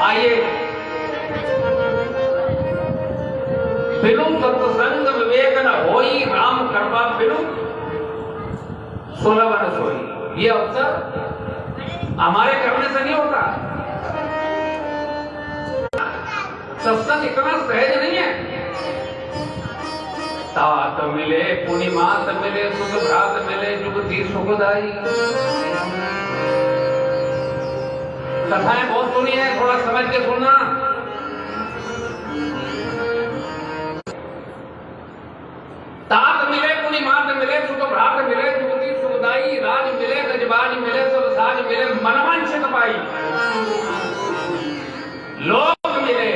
आइए, बिनु सत्संग विवेक न होई, राम कृपा बिनु सुलभ न सोई। ये अवसर हमारे करने से नहीं होता। सत्संग इतना सहज नहीं है। तात मिले पुण्यमात मिले, सुख भ्रात मिले, जुगति सुखदाई। कथाएं बहुत सुनी है, थोड़ा समझ के सुनना। तात मिले पुण्यमात मिले, सुख भ्रात मिले, जुगति सुखदाई। राज मिले गजबाज मिले, सब साज मिले, मनवांछित पाई। लोक मिले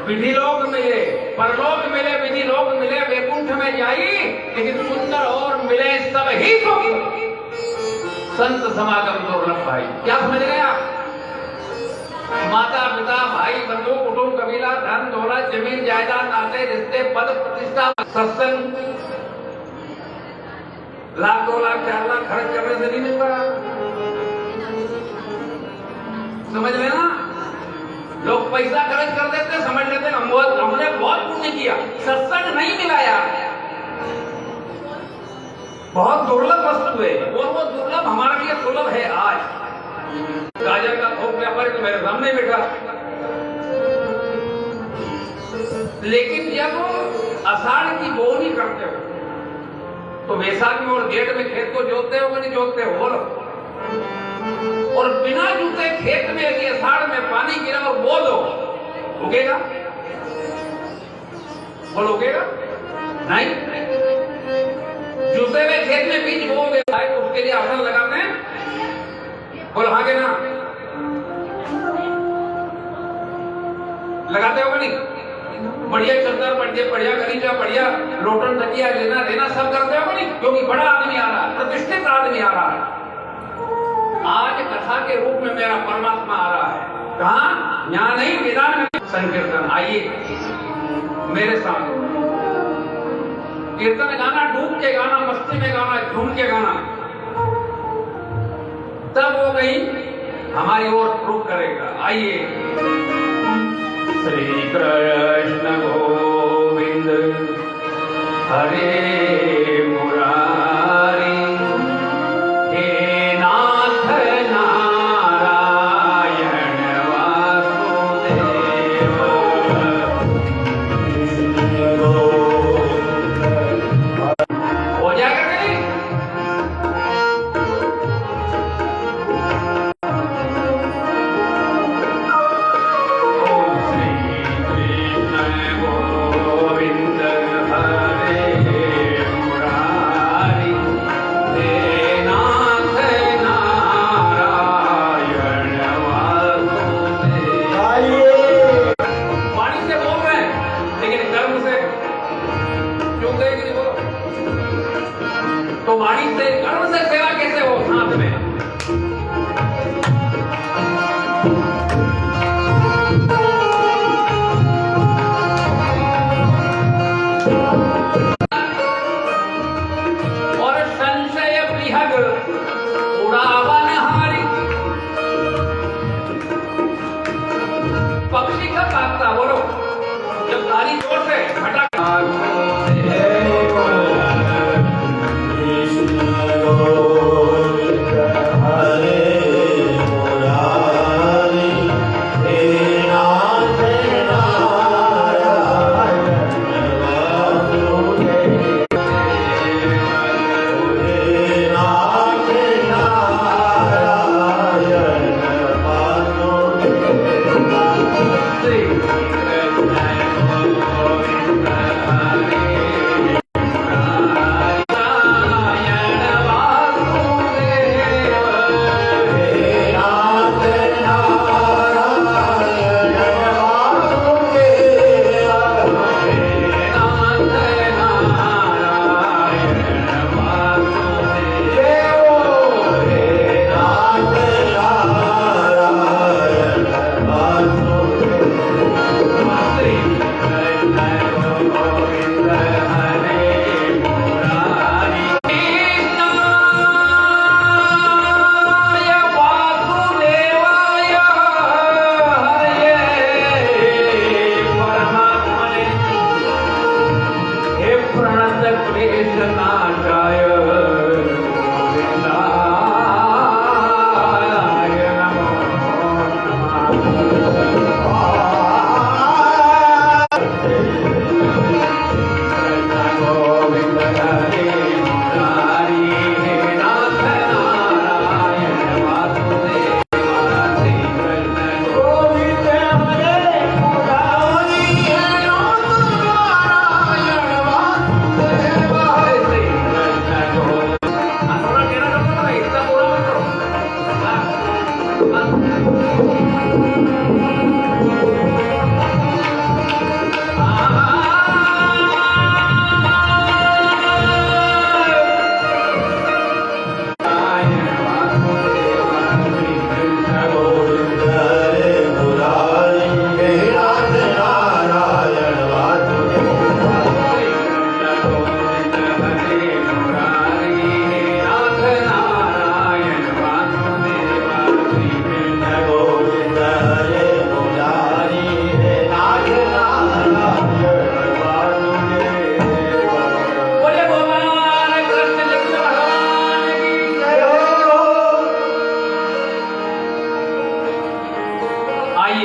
विधि लोक मिले, परलोक मिले विधि लोक मिले, वैकुंठ में जाई, लेकिन सुंदर और मिले सब ही सुख। संत समागम दुर्लभ भाई। क्या समझ गए आप? माता पिता भाई बंधु कुटुंब कबीला धन दौलत जमीन जायदाद नाते रिश्ते पद प्रतिष्ठा सत्संग लाख 2 लाख 4 लाख खर्च करने से नहीं मिलता। समझ लेना, लोग पैसा खर्च कर देते, समझ लेते हमने बहुत पुण्य किया। सत्संग नहीं मिला यार, बहुत दुर्लभ वस्तु है, और वो दुर्लभ हमारे लिए सुलभ है। आज गाजर का थोक व्यापारी तो मेरे सामने बैठा, लेकिन जब आषाढ़ की बोनी करते हो तो वैसाख में और जेठ में खेत को जोतते हो कि नहीं जोतते हो? बोलो। और बिना जूते खेत में यदि आषाढ़ में पानी गिरा और बो दो, उगेगा? बोलो, उगेगा? नहीं। जूते में खेत में बीज बोओगे तो उसके लिए आसन लगाते हैं? बोलो हाँ के ना? लगाते हो नहीं? बढ़िया चद्दर, बढ़िया गलीचा, बढ़िया लोटन तकिया लेना देना सब करते हो नहीं? क्योंकि बड़ा आदमी आ रहा है, प्रतिष्ठित आदमी आ रहा है। आज कथा के रूप में मेरा परमात्मा आ रहा है। कहाँ? यहाँ नहीं, मैदान में संकीर्तन। आइए मेरे साथ कीर्तन गाना, डूब के गाना, मस्ती में गाना, झूम के गाना, तब वो कहीं हमारी ओर रुख करेगा। आइए। श्री कृष्ण गोविंद हरे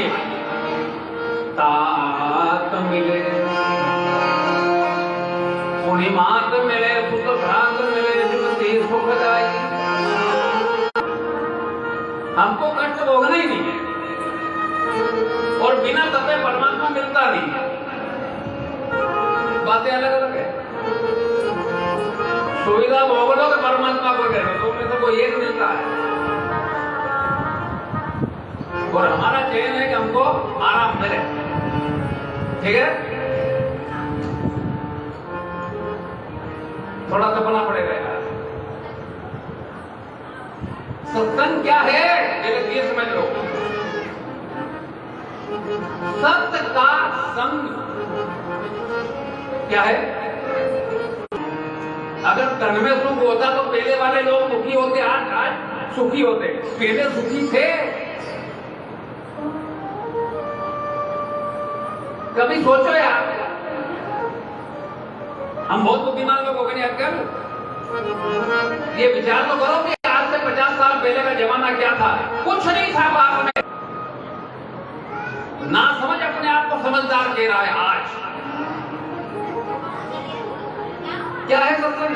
आइए, तात मिले पूर्णिमात मिले सुख भ्रांत मिले जुगती सुखदाई। हमको कष्ट भोगना ही नहीं है और बिना तपे परमात्मा मिलता नहीं है। बातें अलग अलग है। सुविधा भोग लो तो परमात्मा को कह दो, में से कोई एक मिलता है। और हमारा चयन है कि हमको आराम मिले, ठीक है। थोड़ा तपना पड़ेगा यार। सत्संग क्या है ये समझ लो। सत्य का संग क्या है? अगर तन में सुख होता तो पहले वाले लोग दुखी होते, आज सुखी होते। पहले सुखी थे, कभी सोचो यार। हम बहुत बुद्धिमान लोग हो गए आजकल। ये विचार तो करो कि आज से 50 साल पहले का जमाना क्या था। कुछ नहीं था बात में। ना समझ अपने आप को समझदार कह रहा है आज। क्या है सत्संग?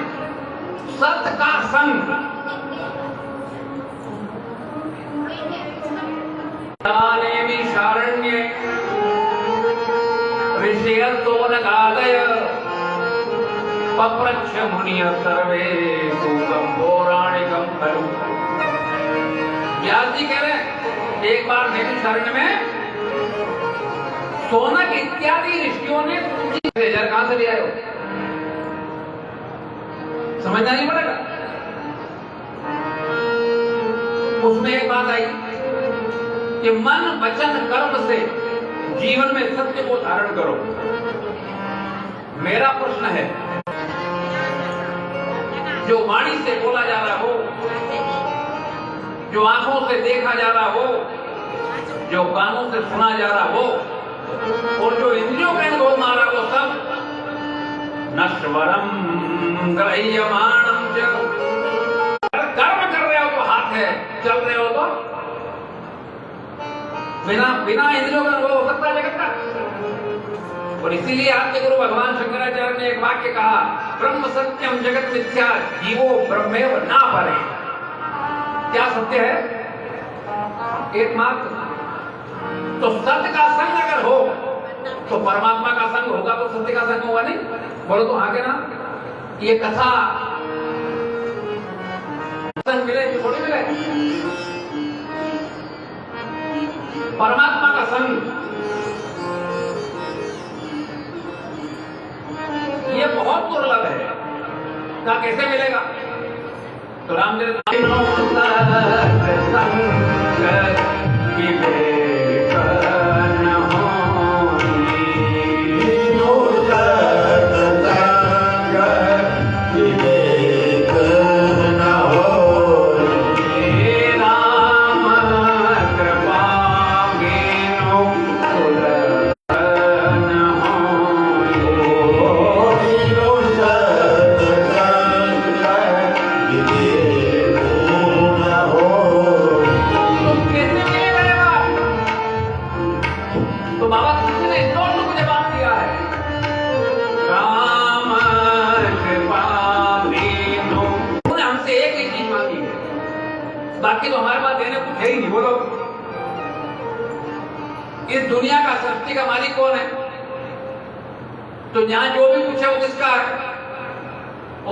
सत्य का संग। शारण्य ऋषियस्तोनगादय पप्रच्छ मुनिय सर्वे सूतम पौराणिकम खलु। व्यास जी कह रहे हैं एक बार मेरी शरण में सोनक इत्यादि ऋषियों ने कहां से ले आए हो? समझना नहीं पड़ेगा। उसमें एक बात आई कि मन वचन कर्म से जीवन में सत्य को धारण करो। मेरा प्रश्न है, जो वाणी से बोला जा रहा हो, जो आंखों से देखा जा रहा हो, जो कानों से सुना जा रहा हो और जो इंद्रियों के अनुभव में आ रहा हो, सब नश्वरम ग्रह्यमाणम च। कर्म कर रहे हो तो हाथ है, चल रहे हो तो बिना इंद्रियों का अनुभव हो सकता है जगत का। और इसीलिए आपके गुरु भगवान शंकराचार्य ने एक वाक्य कहा, ब्रह्म सत्यम जगत मिथ्या जीवो ब्रह्मेव ना परे। क्या सत्य है? एकमात्र। तो सत्य का संग अगर हो तो परमात्मा का संग होगा, तो सत्य का संग होगा नहीं? बोलो तो हाँ के ना। ये कथा संग मिले थोड़ी मिले। परमात्मा का संग ये बहुत दुर्लभ है। क्या कैसे मिलेगा? तो रामचरित बाकी तो हमारे पास देने कुछ है ही नहीं। बोलो इस दुनिया का सृष्टि का मालिक कौन है? तो यहां जो भी कुछ है वो किसका है?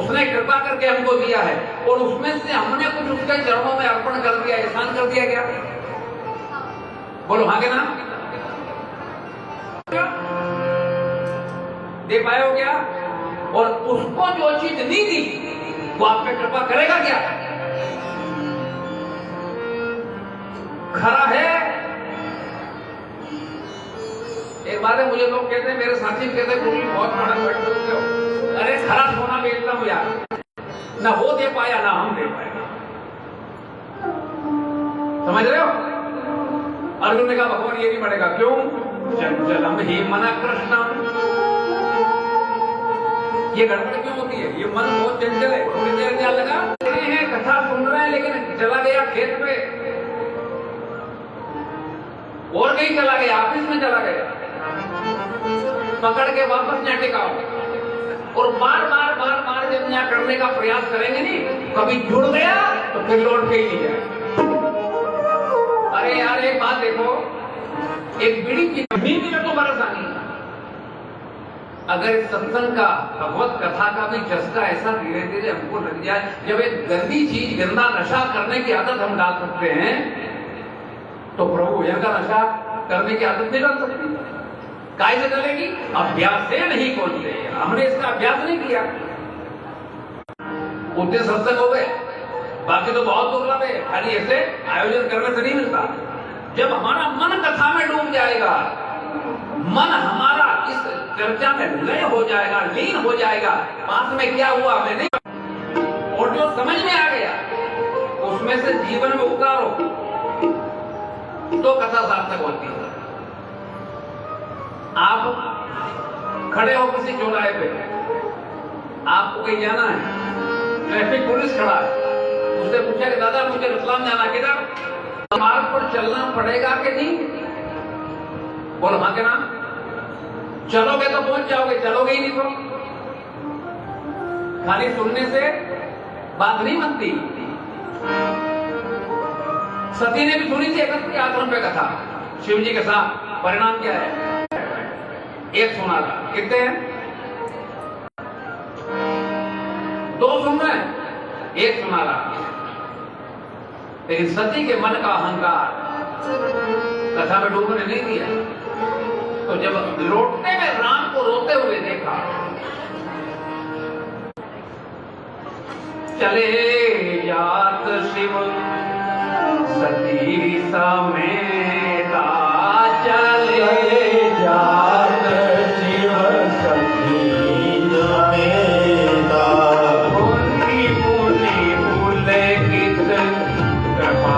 उसने कृपा करके हमको दिया है और उसमें से हमने कुछ उसके चरणों में अर्पण कर दिया, एहसान कर दिया। क्या बोलो हाँ के नाम दे पाए हो क्या? और उसको जो चीज नहीं दी वो आप पे कृपा करेगा क्या? खरा है। एक बात है, मुझे लोग कहते हैं, मेरे साथी कहते हैं कुछ बहुत बड़ा बैठ सकते हो। अरे खरा सोना बेचता हूं यार, ना वो दे पाया ना हम दे पाए। समझ रहे हो? अर्जुन ने कहा भगवान ये नहीं बढ़ेगा। क्यों? चंचलम ही मना कृष्णम। ये गड़बड़ क्यों होती है? ये मन बहुत चंचल है। थोड़ी देर क्या लगा हैं, कथा सुन रहे हैं, लेकिन चला गया खेत में। और कहीं चला गया, ऑफिस में चला गया, पकड़ के वापस यहाँ टिकाओ। और बार बार बार बार जब यहाँ करने का प्रयास करेंगे नहीं, कभी जुड़ गया तो फिर लौट के ही नहीं जाए। अरे यार एक बात देखो, एक बीड़ी की नींद में तो परेशानी, अगर इस सत्संग का, भगवत कथा का भी चस्का ऐसा धीरे धीरे हमको लग जाए, जब एक गंदी चीज, गंदा नशा करने की आदत हम डाल सकते हैं, तो प्रभु का नशा करने की आदत नहीं डाल सकती। काय से चलेगी? अभ्यास से नहीं खोलते, हमने इसका अभ्यास नहीं किया। उतने सत्संग हो गए, बाकी तो बहुत दुर्लभ है, खाली ऐसे आयोजन करने से नहीं मिलता। जब हमारा मन कथा में डूब जाएगा, मन हमारा इस चर्चा में लय हो जाएगा, लीन हो जाएगा, पास में क्या हुआ हमें नहीं, और जो समझ में आ गया उसमें से जीवन में उतारो तो कथा सार्थक होती है। आप खड़े हो किसी चौराहे पे, आपको कहीं जाना है, ट्रैफिक पुलिस खड़ा है, उससे पूछा कि दादा मुझे रतलाम जाना, किधर? मार्ग पर चलना पड़ेगा कि नहीं? बोलो हाँ के नाम, चलोगे तो पहुंच जाओगे, चलोगे ही नहीं तो खाली सुनने से बात नहीं बनती। सती ने भी सुनी थी अगस्त्य आश्रम पे कथा शिव जी के साथ, परिणाम क्या है? एक सुना था, कितने हैं? 2 सुन रहे हैं, एक सुना रहा। लेकिन सती के मन का अहंकार कथा में डूबने नहीं दिया। तो जब लौटने में राम को रोते हुए देखा, चले जात शिव सती समेता, चले जात शिव सती समेता, पुनि पुनि पुलकित कृपा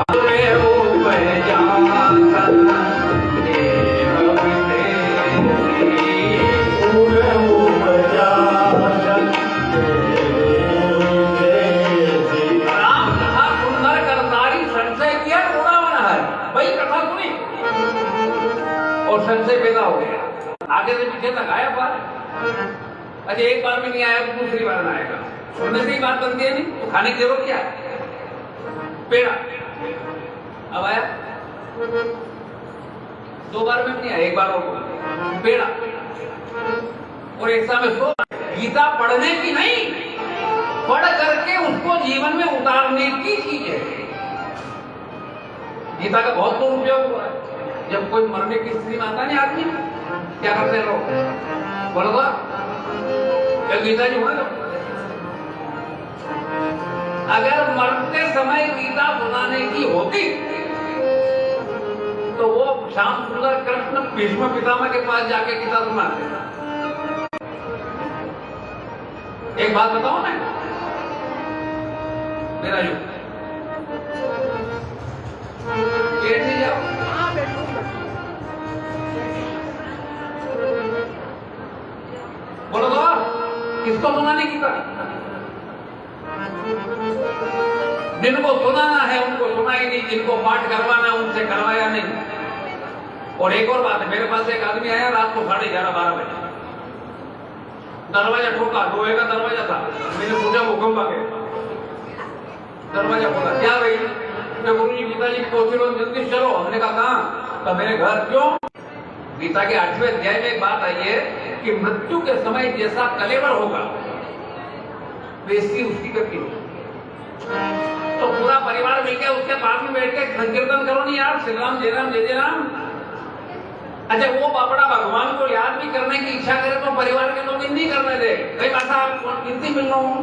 संशय पैदा हो गया। आगे से पीछे तक आया बात, अरे एक बार में नहीं आया तो दूसरी बार में आएगा, सुनने से ही बात बनती है नहीं, तो खाने की जरूरत क्या है? पेड़ा अब आया, 2 बार में नहीं आया, एक बार और पेड़ा। और एक समय सो, गीता पढ़ने की नहीं, पढ़ करके उसको जीवन में उतारने की चीज है। गीता का बहुत दुरुपयोग हुआ है। जब कोई मरने की स्थिति में आता नहीं आदमी, क्या करते हैं लोग? बोलो तो क्या गीता जी हुआ? अगर मरते समय गीता सुनाने की होती तो वो श्याम सुंदर कृष्ण भीष्म पितामह के पास जाके गीता सुनाते। एक बात बताओ ना, मेरा युग जाओ, बोलो तो किसको सुनाने की बात? जिनको सुनाना है उनको सुनाई नहीं, जिनको पाठ करवाना है उनसे करवाया नहीं। और एक और बात है, मेरे पास एक आदमी आया रात को 11:30-12 बजे, दरवाजा ठोका, लोहे का दरवाजा था। मैंने पूछा हुक्म मांगे, दरवाजा खोला, क्या भाई? गुरु जी गीता जी पहुंचे लोग, जल्दी चलो। हमने कहा कहाँ? तो मेरे घर। क्यों? गीता के 8वें अध्याय में एक बात आई है कि मृत्यु के समय जैसा कलेवर होगा वैसी उसकी गति होगी। तो पूरा परिवार मिलकर उसके पास में बैठ के संकीर्तन करो नहीं यार, श्री राम जय राम जय जय राम। अच्छा वो बाबड़ा भगवान को याद भी करने की इच्छा करे तो परिवार के लोग नहीं करने दे, कई बासा कितनी मिल रहा हूं।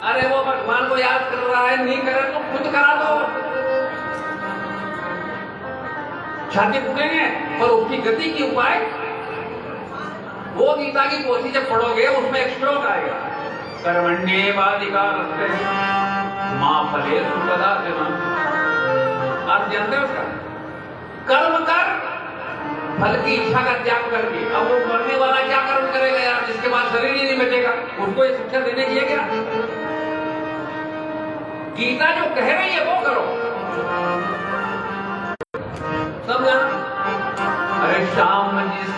अरे वो भगवान को याद कर रहा है, नहीं करे तो खुद करा दो, छाती फूटेंगे। पर उसकी गति की उपाय, वो गीता की पोथी जब पढ़ोगे उसमें एक श्लोक आएगा, कर्मण्येवाधिकारस्ते मा फलेषु कदाचन। आप जानते हो उसका? कर्म कर, फल की इच्छा का त्याग करके। अब वो मरने वाला क्या कर्म करेगा यार, जिसके बाद शरीर ही नहीं बचेगा? उसको ये शिक्षा देने की है क्या? गीता जो कह रही है वो करो।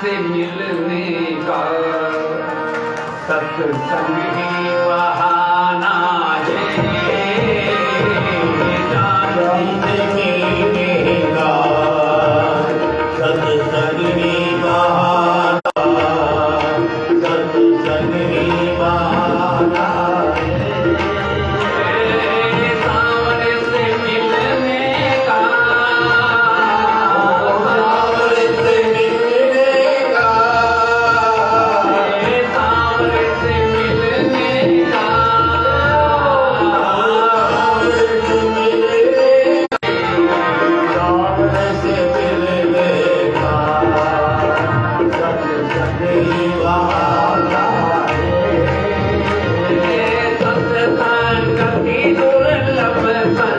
से मिलने का सत्संग ही बहाना है। जान से मिलने का सत्संग ही बहाना, सत्संग ही बहाना है। सावरे से मिलने का, सावरे से मिलने का, सावरे से मिलने का, सावरे से मिलने का, सावरे से मिलने का सत्संग ही बहाना है। सत्संग की दुर्लभ संसार,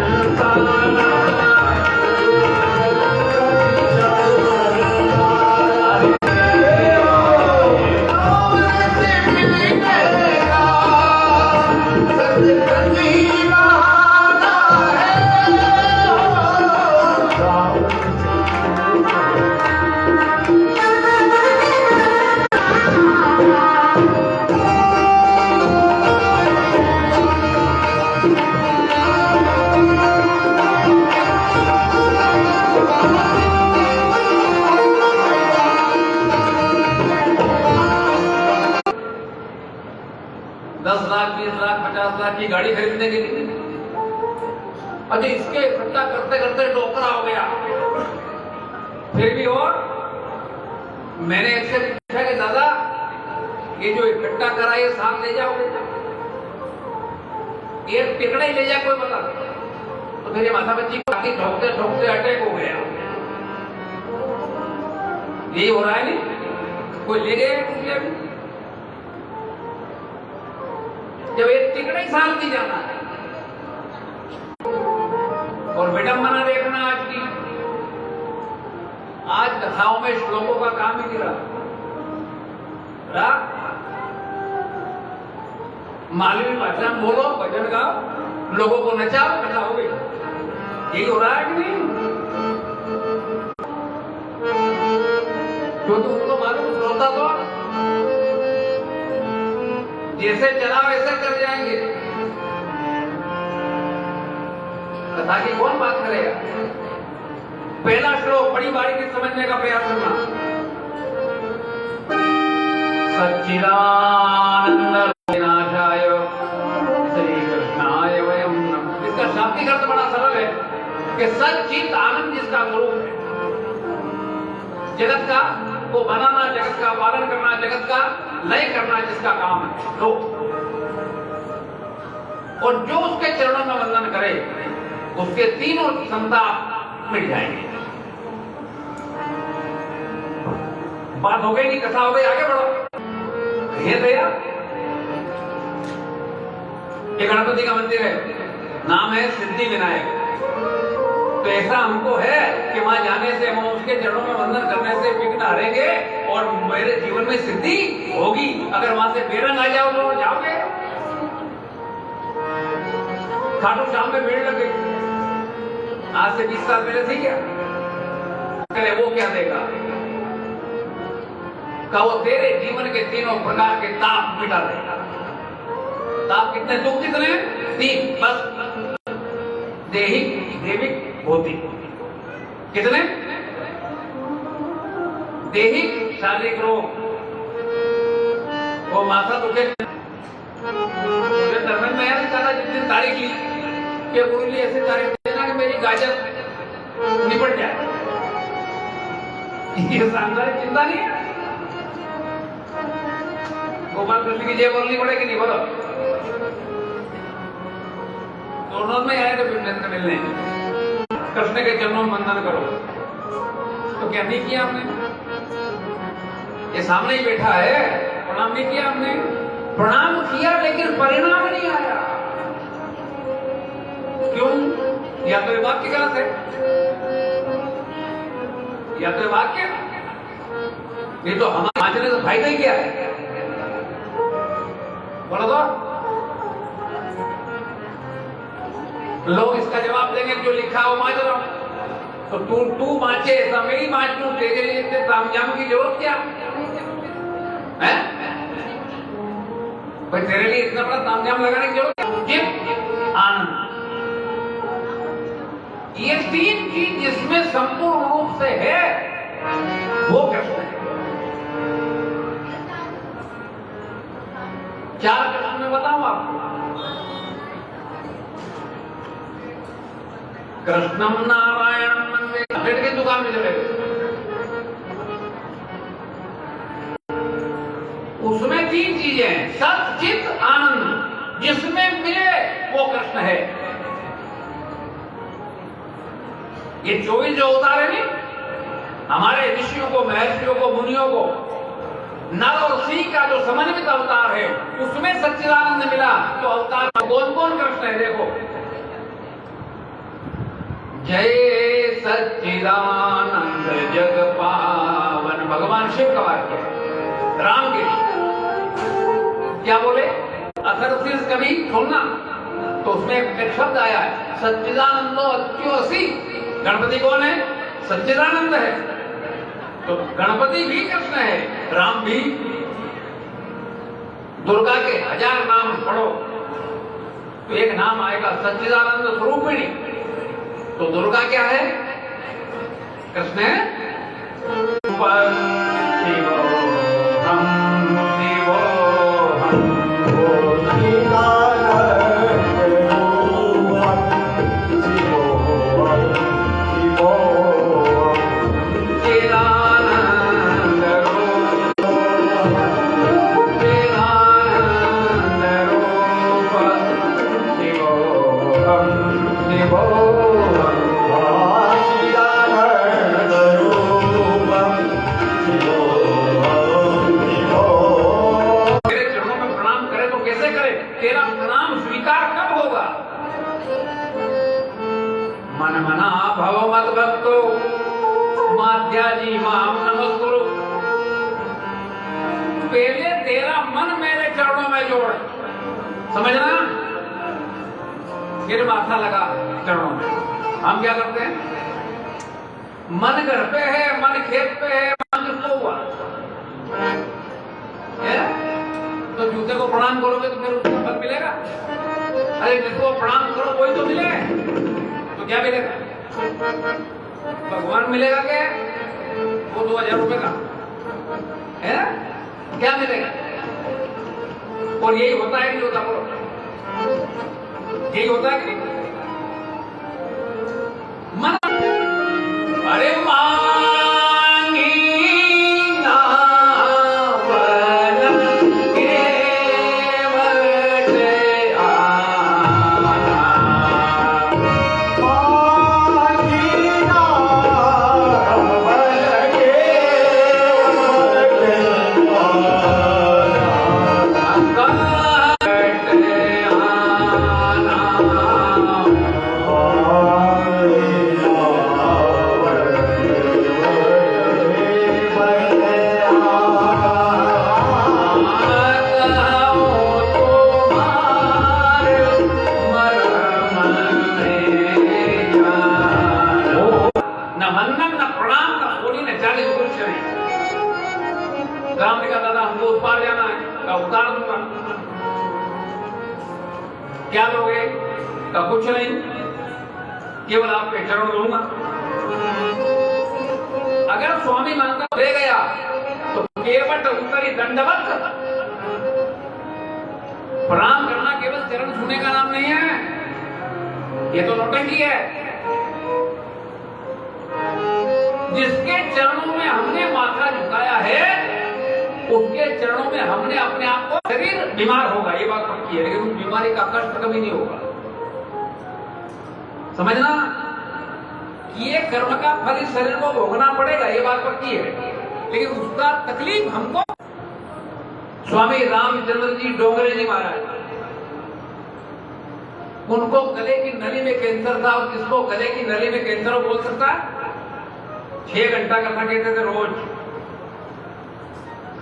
₹10 लाख 20 लाख 50 लाख की गाड़ी खरीदने के लिए, अरे इसके इकट्ठा करते करते टोकरा हो गया। फिर भी और मैंने इससे पूछा कि दादा ये जो इकट्ठा करा ये साथ ले जाओगे, ये टिकड़ा ही ले जा कोई बता। तो मेरे माता बच्ची को ठोकते ठोकते अटैक हो गया। यही हो रहा है नहीं, कोई ले गया कुछ भी। जब एक टिकड़ा ही साथ नहीं जाना है, और विडंबना देखना आज की, आज कथाओं में श्लोकों का काम ही नहीं रहा। मालवी भाषा में बोलो, भजन गाओ, लोगों को नचाओ, कथा हो गई। यही हो रहा है कि नहीं? तो तुमको मालूम श्रोता तो जैसे चला वैसे कर जाएंगे। कथा की कौन बात करेगा? पहला श्लोक बड़ी बारीकी समझने का प्रयास करना। सच्चिदानंद विनाशाय श्री कृष्णाय वयम नमः। इसका शाब्दिक अर्थ बड़ा सरल है कि सच्चित आनंद जिसका स्वरूप है, जगत का को बनाना, जगत का पालन करना, जगत का लय करना जिसका काम है, लो। और जो उसके चरणों में वंदन करे उसके तीनों संताप मिट जाएंगे। बात हो गई नहीं, कथा हो गई, आगे बढ़ो। ये भैया ये गणपति का मंदिर है, नाम है सिद्धि विनायक। तो ऐसा हमको है कि वहां जाने से, हम उसके चरणों में वंदन करने से विघ्न हरेंगे और मेरे जीवन में सिद्धि होगी। अगर वहां से बेरंग आ जाओ तो जाओगे। खाटू श्याम में भीड़ लग गई, आज से 20 साल पहले थी क्या? करे वो क्या देगा? का वो तेरे जीवन के तीनों प्रकार के ताप मिटा देगा। ताप कितने, दुख कितने? 3 बस। देहिक, देविक, भौतिक। कितने? देहिक शारीरिक रोग, वो माथा दुखे। मुझे धर्म में यार कहा जिस दिन तारीख ली कि गुरु जी ऐसे तारीख देना कि मेरी गाजर निपट जाए। ये सांसारिक चिंता नहीं है। गोपाल कृष्ण की जय बोलनी पड़ेगी, नहीं बोलो? दोनों में आए थे मिलने, कृष्ण के चरणों में वंदन करो। तो क्या नहीं किया हमने? ये सामने ही बैठा है, प्रणाम नहीं किया हमने? प्रणाम किया लेकिन परिणाम नहीं आया। क्यों? या तो ये वाक्य गलत है, या तो ये वाक्य, नहीं तो हमारे बांचने से फायदा ही क्या है? बोलो तो। लोग इसका जवाब देंगे जो लिखा हो माजरा में। तो तू बाँचे ऐसा मैं ही बाँच लूं, तेरे लिए इतने तामझाम की जरूरत क्या है? भाई तेरे लिए इतना बड़ा तामझाम लगाने की जरूरत क्या? चित्त आनंद, ये तीन चीज जिसमें संपूर्ण रूप से है वो कृष्ण है। चार कृष्ण में बताऊं आपको। कृष्णम नारायणम वंदे, पेट की दुकान में चले गए, उसमें तीन चीजें हैं, सत चित आनंद, जिसमें मिले वो कृष्ण है। ये 24 जो अवतार है नहीं, हमारे ऋषियों को, महर्षियों को, मुनियों को, नर और सी का जो समन्वित अवतार है उसमें सच्चिदानंद मिला। तो अवतार कौन कौन कृष्ण है देखो। जय सच्चिदानंद जग पावन, भगवान शिव का वाक्य है, राम के क्या बोले, अथर्वशीर्ष कभी खोलना तो उसमें एक शब्द आया है, सच्चिदानंदो अत्योसी। गणपति कौन है? सच्चिदानंद है। तो गणपति भी कृष्ण है, राम भी। दुर्गा के 1000 नाम पढ़ो तो एक नाम आएगा सच्चिदानंद स्वरूपिणी। तो दुर्गा क्या है? कृष्ण है। तेरा प्रणाम स्वीकार कब होगा? मन मना भव मत भक्तो माध्याजी माम नमस्कुरु। पहले तेरा मन मेरे चरणों में जोड़, समझना, फिर माथा लगा चरणों में। हम क्या करते हैं? मन घर पे है, मन खेत पे है, मन किसको हुआ? तो जूते को प्रणाम करोगे तो फिर उसका फल मिलेगा? अरे जिसको प्रणाम करो वही तो मिले, तो क्या मिलेगा? भगवान मिलेगा क्या? वो 2000 रुपए का है ना, क्या मिलेगा? और यही होता है कि होता, बोलो यही होता है कि नहीं? मन अरे राम ने कहा दादा हमको उस पार जाना है, का उतार दूंगा। क्या दोगे? का कुछ नहीं, केवल आपके चरण दूंगा। अगर स्वामी मांगता दे गया तो केवट उत्तरी दंडवत। प्रणाम करना केवल चरण छूने का नाम नहीं है, ये तो नौटंकी है। जिसके चरणों में हमने माथा झुकाया है उसके चरणों में हमने अपने आप को, शरीर बीमार होगा ये बात पक्की है, लेकिन उस बीमारी का कष्ट कभी नहीं होगा। समझना कि ये कर्म का फल इस शरीर को भोगना पड़ेगा, ये बात पक्की है, लेकिन उसका तकलीफ हमको। स्वामी रामचंद्र जी डोंगरे जी महाराज, उनको गले की नली में कैंसर था। और किसको गले की नली में कैंसर बोल सकता है? 6 घंटा कथा कहते थे रोज,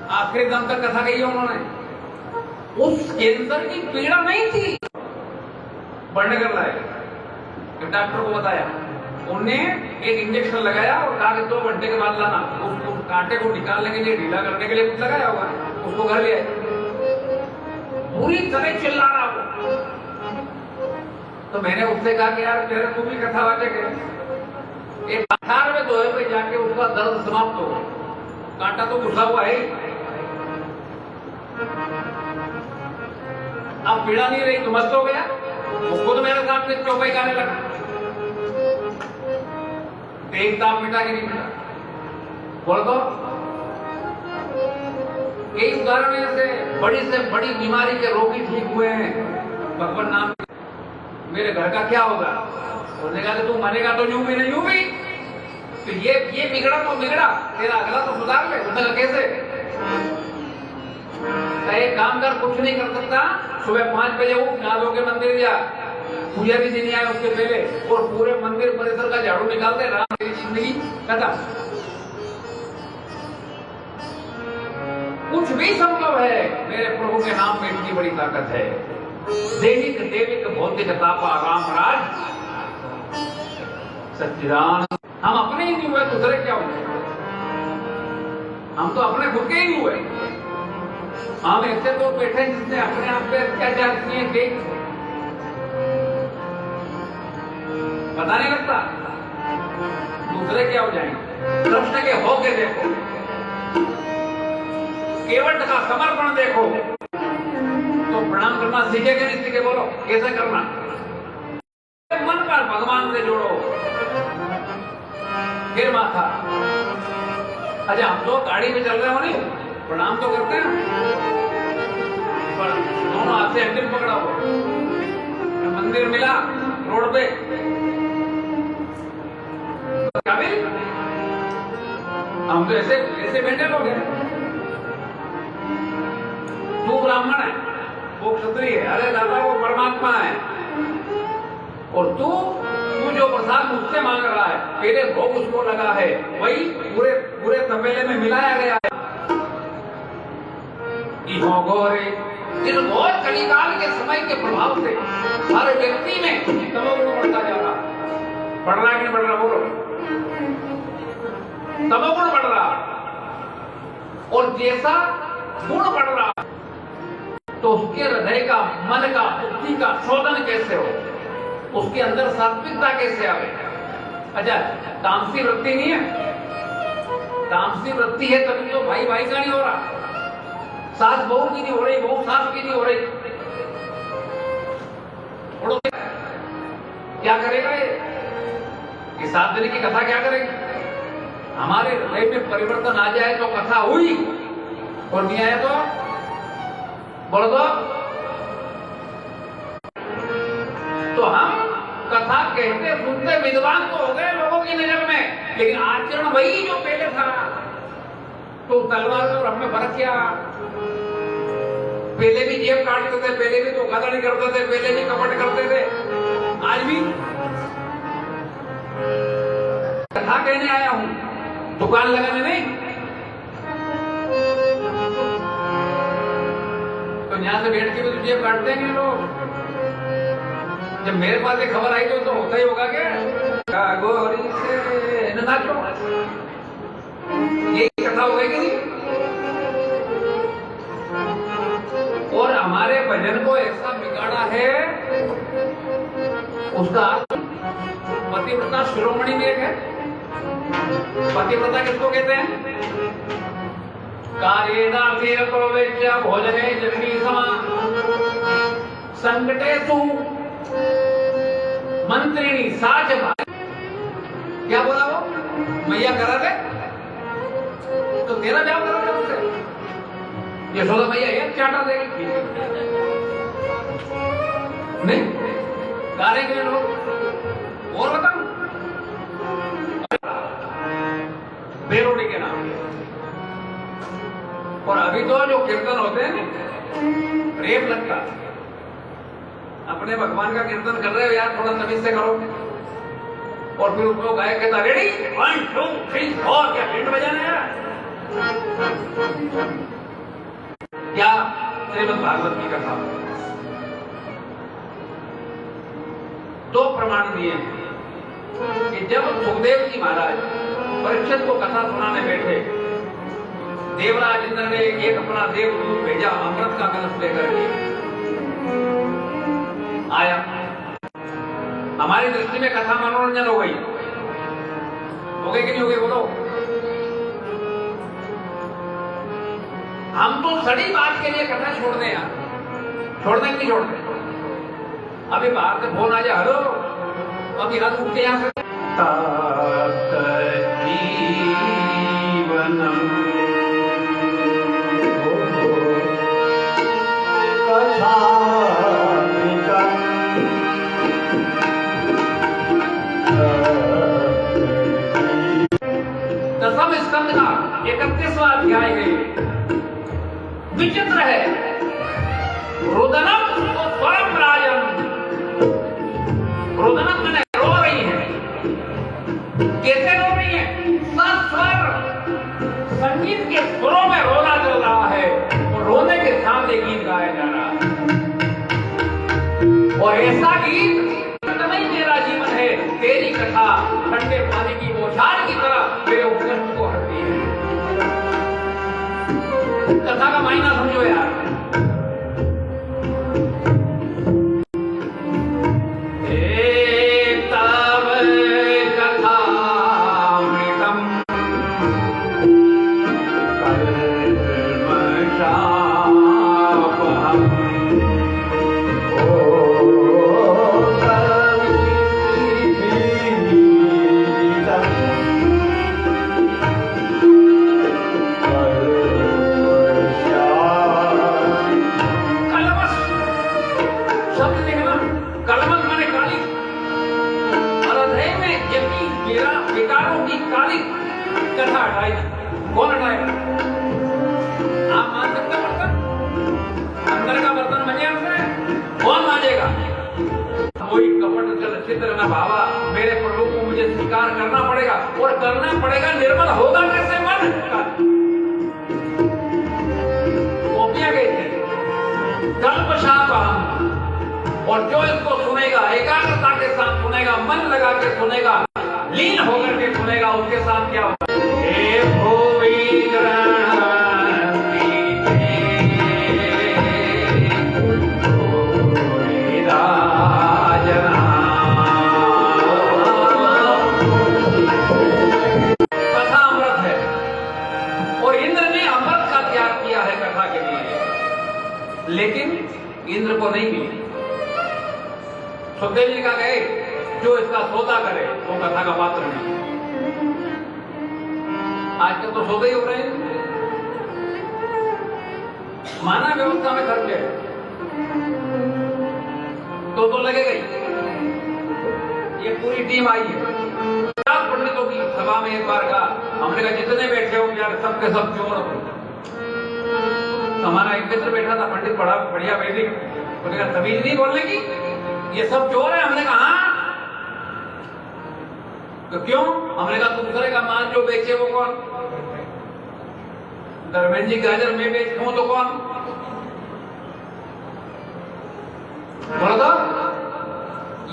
आखिरी दम तक कथा कही है उन्होंने। उस कैंसर की पीड़ा नहीं थी, बढ़ने कर लाए, डॉक्टर को बताया उनने एक इंजेक्शन लगाया और कहा कि 2 घंटे के बाद लाना। उसको कांटे को निकालने के लिए, ढीला करने के लिए कुछ लगाया होगा, उसको घर ले आए। पूरी तरह चिल्ला रहा वो। तो मैंने उससे कहा कि यार तेरे तू भी कथावाचक है, एक 18वें दोहे पे जाके उसका दर्द समाप्त हो, कांटा तो घुसा हुआ है। अब पीड़ा नहीं रही तो मस्त हो गया, वो खुद मेरे सामने चौपाई गाने लगा। एक दाम मिटा कि नहीं मिटा, बोल दो। कई उदाहरण से बड़ी बीमारी के रोगी ठीक हुए हैं भगवान नाम। मेरे घर का क्या होगा? उसने कहा कि तू मरेगा तो यूं भी नहीं यूं भी। तो ये बिगड़ा तो बिगड़ा, तेरा अगला तो सुधार ले। उसने कहा कैसे? एक काम कर, कुछ नहीं कर सकता, सुबह 5 बजे उठ, नालों के मंदिर जा, पूजा भी नहीं आए उसके पहले, और पूरे मंदिर परिसर का झाड़ू निकाल दे, राम तेरी जिंदगी खत्म। कुछ भी संभव है मेरे प्रभु के नाम में, इतनी बड़ी ताकत है। दैनिक देविक भौतिक तापा राम राज सच्चिदान। हम अपने ही नहीं हुए, दूसरे क्या हुए? हम तो अपने खुद के ही नहीं हुए। हम ऐसे लोग बैठे जिसने अपने आप पे अत्याचार किए, देख पता नहीं लगता, दूसरे क्या हो जाएंगे। कृष्ण के होके देखो, केवट का समर्पण देखो, तो प्रणाम करना सीखेगे नहीं सीखे? बोलो कैसे करना? मन का भगवान से जोड़ो, फिर माथा। अच्छा, हम तो गाड़ी में चल रहे हो नहीं, प्रणाम तो करते हैं, पर दोनों हाथ से हैंडल पकड़ा हो। मंदिर मिला रोड पे, हम तो ऐसे बैठे लोग हैं। तू ब्राह्मण है, वो क्षत्रिय है, अरे दादा वो परमात्मा है, और तू जो प्रसाद मुझसे मांग रहा है, पहले भोग उसको लगा है, वही पूरे तपेले में मिलाया गया है। इस बहुत कलिकाल के समय के प्रभाव से हर व्यक्ति में तमोगुण बढ़ता जा रहा। बढ़ रहा है कि नहीं बढ़ रहा? बोलो। तमोगुण बढ़ रहा, और जैसा गुण बढ़ रहा तो उसके हृदय का, मन का, बुद्धि का शोधन कैसे हो, उसके अंदर सात्विकता कैसे आवे। अच्छा, तामसी वृत्ति नहीं है? तामसी वृत्ति है तभी तो भाई भाई का नहीं हो रहा, सास बहू की नहीं हो रही, बहू सास की नहीं हो रही। क्या करेगा ये 7 दिन की कथा क्या करेगी? हमारे हृदय में परिवर्तन आ जाए तो कथा हुई, और नहीं आया तो बोल दो। तो हम कथा कहते सुनते विद्वान तो हो गए लोगों की नजर में, लेकिन आचरण वही जो पहले था। तो तलवार और हमें फर्क क्या? पहले भी जेब काटते थे, पहले भी धोखाधड़ी करते थे, पहले भी कपट करते थे, आज भी कथा कहने आया हूं, दुकान लगाने नहीं। तो यहां से बैठ के भी तो जेब काटते हैं लोग। जब मेरे पास एक खबर आई तो होता ही होगा क्या? गोरी से नाचो, ये कथा हो गई कि नहीं? और हमारे भजन को ऐसा बिगाड़ा है, उसका पतिव्रता शिरोमणि में एक है। पतिव्रता किसको कहते हैं? कार्येण तीरतो वेच्य भोजने जननी समा संकटेषु मंत्रिणी साच भाई। क्या बोला वो? मैया करा दे तो तेरा ब्याह करा दे उससे। यशोदा मैया एक चाटा देगी नहीं? गाने के लोग और बताओ बेरोड़ी के नाम। और अभी तो जो कीर्तन होते हैं प्रेम लगता, अपने भगवान का कीर्तन कर रहे हो यार, थोड़ा तमीज से करो। और फिर उसको गायक कहता रेडी 1 2 3 4, क्या बीट बजाना है क्या? श्रीमद् भागवत की कथा 2 प्रमाण दिए हैं। कि जब सुखदेव जी महाराज परीक्षित को कथा सुनाने बैठे, देवराज इंद्र ने एक अपना देवदूत भेजा, अमृत का कलश लेकर के आया। हमारी दृष्टि में कथा मनोरंजन हो गई, हो गई कि नहीं हो गई बोलो? हम तो सड़ी बात के लिए कथा छोड़ दें यार, छोड़ दें कि नहीं छोड़ दें? अभी बाहर से फोन आ जाए, हेलो, अभी हाथ उठ के यहाँ से दसम स्कंद का 31वां अध्याय है। विचित्र है। रुदनम तो स्वरम राजन, रुदनम मैंने रो रही है। कैसे रो रही है? सस्वर संगीत के सुरों में रोना चल रहा है और रोने के साथ एक गीत गाया जा रहा है। और ऐसा गीत, नहीं मेरा जीवन है तेरी कथा, ठंडे पानी की बौछार की तरह मेरे उपकष्ट को हटती है। कथा का मायना समझो यार। कथा हटाएगा कौन? हटाएगा? आप मान सकते हो? बर्तन अंदर का बर्तन मजे हमसे कौन मांजेगा? कोई कपट चित्र न भावा, मेरे प्रभु को मुझे स्वीकार करना पड़ेगा और करना पड़ेगा। निर्मल होगा कैसे मन? गोपियां गई थी कल्पशाप, और जो इसको सुनेगा, एकाग्रता के साथ सुनेगा, मन लगा के सुनेगा, लीन होकर के सुनेगा, उसके साथ क्या होगा? हे भूमि ग्रहणती राजना। कथा अमृत है और इंद्र ने अमृत का त्याग किया है कथा के लिए, लेकिन इंद्र को नहीं मिली। सुखदेव जी का गए, जो इसका सौदा करे वो कथा का पात्र नहीं। आजकल तो सौदे ही हो रहे हैं। माना व्यवस्था में खर्च है तो लगेगा ही। ये पूरी टीम आई है। पंडितों की सभा में एक बार कहा, हमने कहा जितने बैठे हो यार सबके सब चोर हो। हमारा एक मित्र बैठा था, पंडित, बड़ा बढ़िया वैदिक, उन्होंने कहा तमीज नहीं बोलने की, ये सब चोर है। हमने कहा तो क्यों? हमने कहा दूसरे का माल जो बेचे वो कौन? धर्मेंद्र जी गाजर में बेचूं तो कौन? बोला था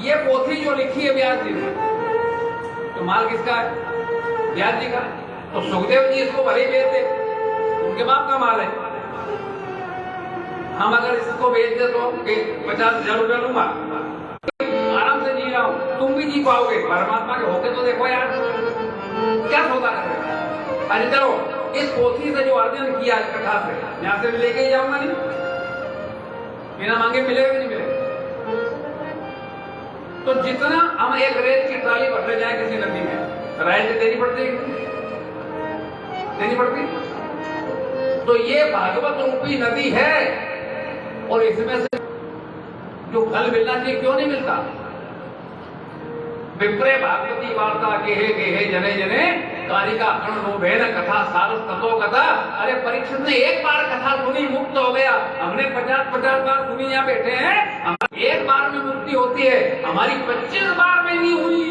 ये पोथी जो लिखी है व्यास जी ने, तो माल किसका है? व्यास जी का। तो सुखदेव जी इसको भले बेच दे, उनके बाप का माल है। हम अगर इसको बेच दे तो 50,000 रुपया लूंगा, आराम से जी रहा हूं, तुम भी जी पाओगे। परमात्मा के होके तो देखो यार, क्या सौदा कर रहे? अरे चलो, इस पोथी से जो अर्जन किया कथा से, यहां से भी लेके ही जाऊंगा नहीं, बिना मांगे मिलेगा कि नहीं मिलेगा? तो जितना हम एक रेत की ट्राली भरने जाए किसी नदी में, राइट देनी पड़ती है, देनी पड़ती। तो ये भागवत रूपी नदी है और इसमें से जो फल मिलना चाहिए क्यों नहीं मिलता? विप्रे भागवती वार्ता गेहे गेहे जने जने कारिका कर्ण लोभेन कथा सारस ततो कथा। अरे परीक्षित ने एक बार कथा सुनी, मुक्त हो गया। हमने 50 बार सुनी, यहाँ बैठे हैं, एक बार में मुक्ति होती है, हमारी 25 बार में नहीं हुई।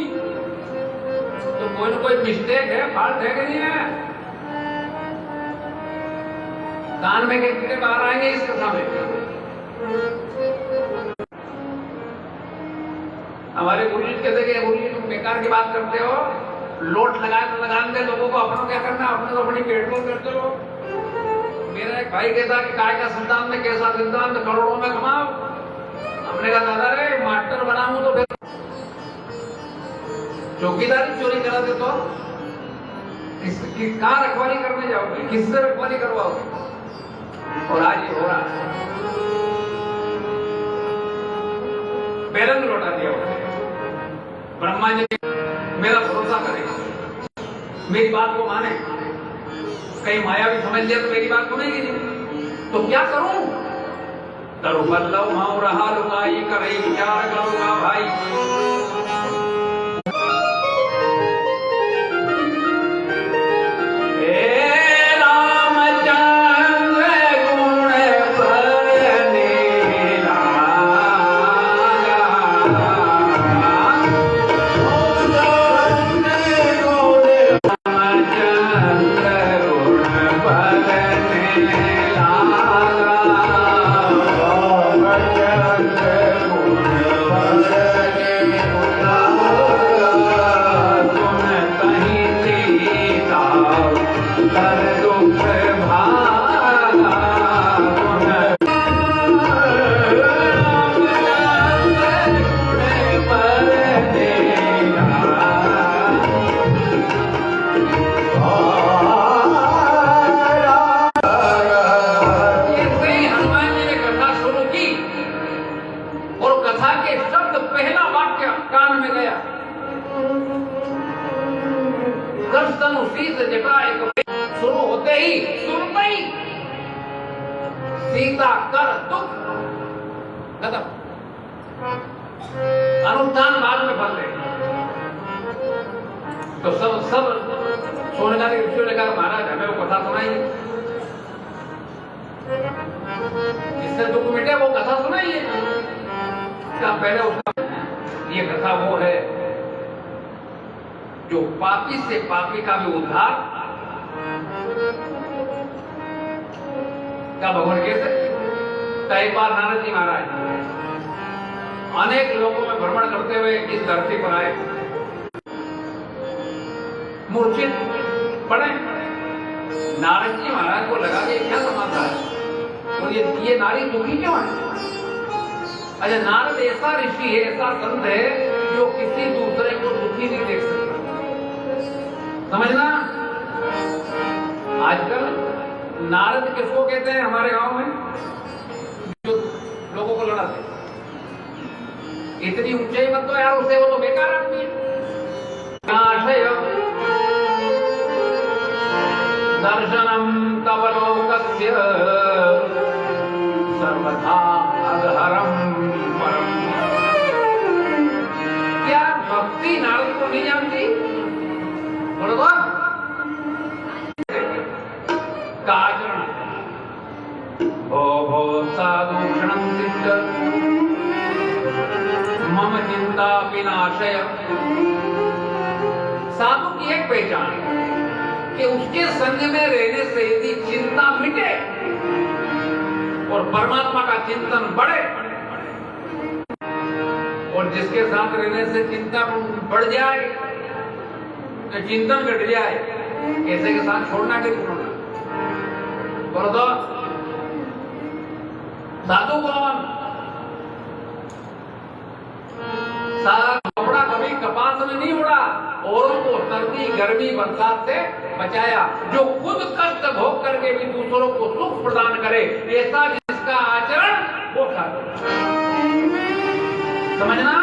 तो कोई ना कोई मिस्टेक है, फॉल्ट है कि नहीं है? कान में कितने बार आएंगे इस कथा में? हमारे गुरु जी कहते कि गुरु जी तुम बेकार की बात करते हो, लोट लगाने दे लोगों को, अपनों क्या करना, अपने तो अपनी पेट रोल करते हो। मेरा एक भाई कहता कि काय का सिद्धांत में कैसा सिद्धांत, करोड़ों में कमाओ। हमने कहा दादा रे मास्टर बनाऊं तो फिर चौकीदारी चोरी करा दे तो कहाँ रखवाली करने जाओगे, किससे रखवाली करवाओगे? और आज ये हो रहा है, बेरंग लौटा दिया उसने। ब्रह्मा जी मेरा भरोसा करेगा, मेरी बात को माने, कहीं माया भी समझ लिया तो मेरी बात सुनेगी नहीं, तो क्या करूं? तरु बदलाव माओ रहा लुकाई करे विचार करूंगा भाई। शुरू होते ही सुनते ही सीता कर दुख खत्म, अनुष्ठान बाद में फल रहे। तो सब सोने का ऋषियों ने कहा महाराज हमें वो कथा सुनाइए, जिससे दुख मिटे वो कथा सुनाइए। पहले उसका ये कथा वो है जो पापी से पापी का भी उद्धार का भगवान कहते। कई बार नारद जी महाराज अनेक लोगों में भ्रमण करते हुए इस धरती पर आए, मूर्छित पड़े। नारद जी महाराज को लगा कि क्या समाचार है, और ये नारी दुखी क्यों है? अच्छा, नारद ऐसा ऋषि है, ऐसा संत है जो किसी दूसरे को दुखी नहीं देख सकता। समझना, आजकल नारद किसको कहते हैं हमारे गांव में? जो लोगों को लड़ाते। इतनी ऊंचाई मत तो यार उसे, वो तो बेकार आदमी है। नाशय दर्शनम तव लोकस्य सर्वथा अगहरम परम। क्या भक्ति नारद को नहीं जानती? बोलो तो का आचरण भो साधुक्षणं सिद्ध मम चिंता विनाशय। साधु की एक पहचान है कि उसके संग में रहने से यदि चिंता मिटे और परमात्मा का चिंतन बढ़े, और जिसके साथ रहने से चिंता बढ़ जाए, चिंतन घट जाए, ऐसे के साथ छोड़ना कि छोड़ना? बोलो तो साधु कौन? कपड़ा कभी कपास में नहीं उड़ा, औरों को सर्दी गर्मी बरसात से बचाया। जो खुद कष्ट भोग करके भी दूसरों को सुख प्रदान करे, ऐसा जिसका आचरण वो साधु। समझना,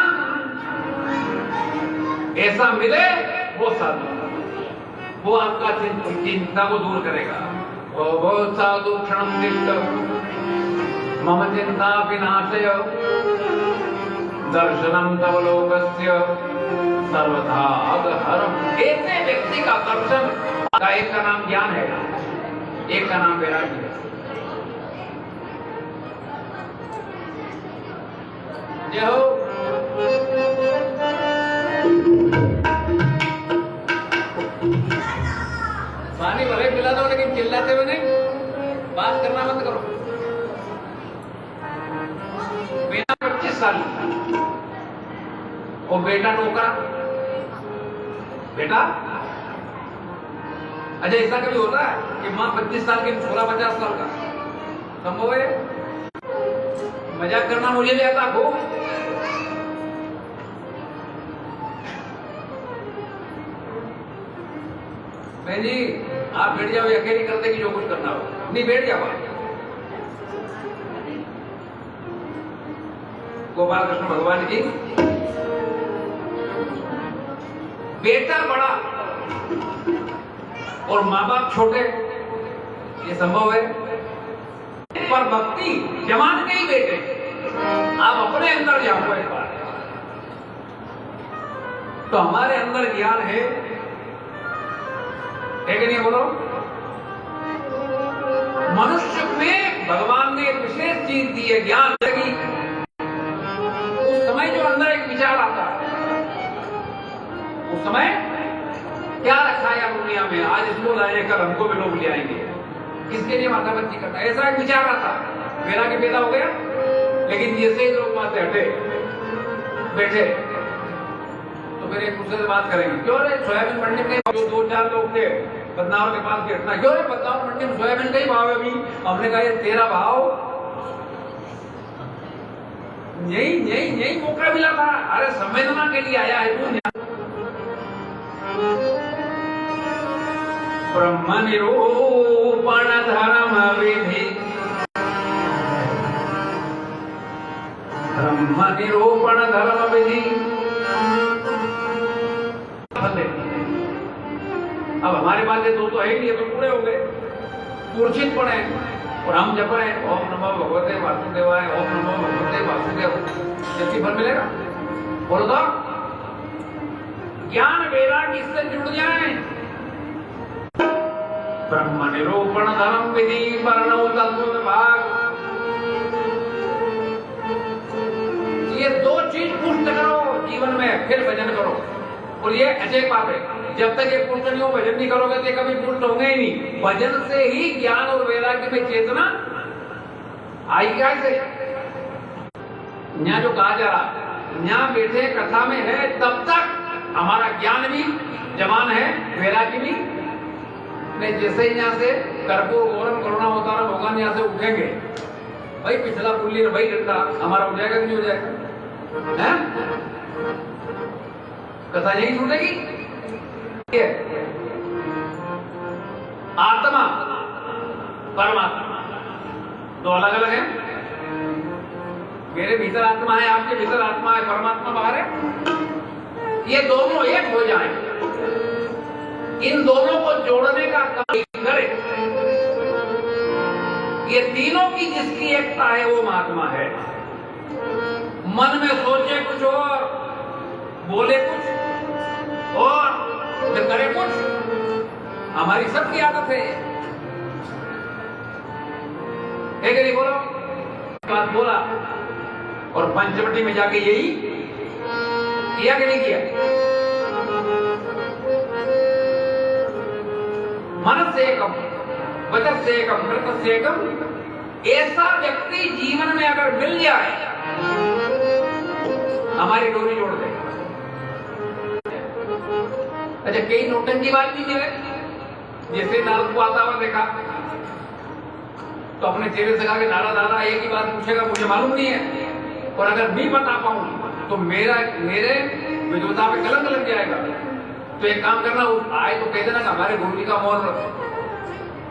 ऐसा मिले वो साधु, वो आपका चिंता को दूर करेगा। वो साधु क्षणं सिद्ध मम चिंता विनाशय दर्शनम तव लोकस्य सर्वथा अगहरम। ऐसे व्यक्ति का दर्शन का एक का नाम ज्ञान है, एक का नाम वैराग्य है। जय हो। पानी भले पिला दो, लेकिन चिल्लाते हुए नहीं, बात करना बंद करो। बिना 25 साल और बेटा नौकर, बेटा। अच्छा, ऐसा कभी होता है कि माँ 25 साल की, छोरा 50 साल का? संभव है? मजाक करना मुझे भी आता हो। बहन जी, आप बैठ जाओ, अकेली करते कि जो कुछ करना हो। नहीं, बैठ जाओ। गोपाल कृष्ण भगवान की। बेटा बड़ा और माँ बाप छोटे, ये संभव है? पर भक्ति जवान के ही बेटे, आप अपने अंदर जाओ एक बार, तो हमारे अंदर ज्ञान है कि नहीं? बोलो। मनुष्य में भगवान ने एक विशेष चीज दी है, ज्ञान लगी। उस समय जो अंदर एक विचार आता है, उस समय क्या रखा है यार दुनिया में, आज इसको लाए, कल हमको भी लोग ले आएंगे, किसके लिए माथा पच्ची करना, ऐसा एक विचार आता। मेरा के पैदा हो गया, लेकिन जैसे ही लोग वहां से हटे बैठे तो फिर एक दूसरे से बात करेंगे, क्यों रे सोयाबीन मंडी में जो 2-4 लोग थे बदनावर के पास बैठना, क्यों रे बदनावर मंडी में सोयाबीन का ही भाव है अभी? हमने कहा ये तेरा भाव, यही मौका मिला था। अरे संवेदना के लिए आया है तू। ब्रह्म निरूपण धर्म विधि, ब्रह्म निरूपण धर्म विधि। अब हमारे पास ये दो तो है ही नहीं, तो पूरे हो गए, मूर्छित पड़े और हम जप रहे हैं ओम नमो भगवते वासुदेवाय, ओम नमो भगवते वासुदेव। जल्दी फल मिलेगा? बोलो तो। ज्ञान वैराग्य इससे जुड़ जाए। ब्रह्म निरूपण धर्म विधि वर्णो तत्व विभाग, ये दो चीज पुष्ट करो जीवन में, फिर भजन करो। और ये अजय बात है, जब तक ये पुष्ट नहीं हो, भजन नहीं करोगे तो कभी पुष्ट होंगे ही नहीं। भजन से ही ज्ञान और वैराग्य में चेतना आई। कैसे? यहाँ जो कहा जा रहा, यहाँ बैठे कथा में है, तब तक हमारा ज्ञान भी जवान है, वैराग्य भी नहीं। जैसे ही यहाँ से कर्पूर गौरम करुणा अवतारम भगवान यहाँ से उठेंगे, भाई पिछला पुल्ली भाई डंडा हमारा हो जाएगा कि नहीं हो जाएगा? है? कथा यही छूटेगी। आत्मा परमात्मा दो अलग अलग है। मेरे भीतर आत्मा है, आपके भीतर आत्मा है, परमात्मा बाहर है। ये दोनों एक हो जाएं, इन दोनों को जोड़ने का काम करे। ये तीनों की जिसकी एकता है वो महात्मा है। मन में सोचे कुछ और, बोले कुछ और, तो करे कुछ। हमारी सबकी आदत है कि नहीं? बोलो। बात बोला और पंचवटी में जाके यही किया कि नहीं किया? मन से एकम, वचन से एकम, कृत से एकम। ऐसा व्यक्ति जीवन में अगर मिल जाए, हमारी डोरी जोड़ दे। अच्छा, कई नौटंकी बात भी मिले, जैसे नारद को आता हुआ देखा तो अपने चेहरे से कहा कि नारद दादा एक ही बात पूछेगा, मुझे मालूम नहीं है, और अगर नहीं बता पाऊं तो मेरे विद्वता पे कलंक लग जाएगा। तो एक काम करना, आए तो कह देना कि हमारे गुरु जी का मौन रखो।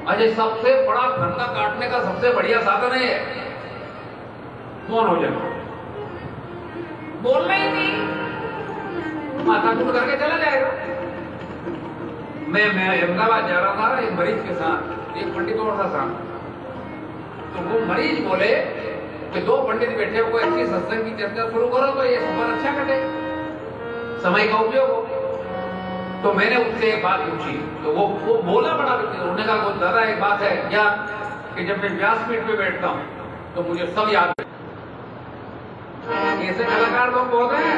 अजय, सबसे बड़ा धंधा काटने का सबसे बढ़िया साधन है मौन हो जाना। बोलना ही नहीं, माथा टूट करके चला जाएगा। मैं अहमदाबाद जा रहा था एक मरीज के साथ, एक पंडित और था साथ। तो वो मरीज बोले कि दो पंडित बैठे हो, कोई अच्छी सत्संग की चर्चा शुरू करो तो ये सफर अच्छा कटे, समय का उपयोग हो। तो मैंने उससे एक बात पूछी, तो वो बोला बड़ा, उन्होंने कहा वो दादा एक बात है क्या कि जब मैं व्यासपीठ पे बैठता हूँ तो मुझे सब याद है। ऐसे कलाकार लोग बहुत हैं,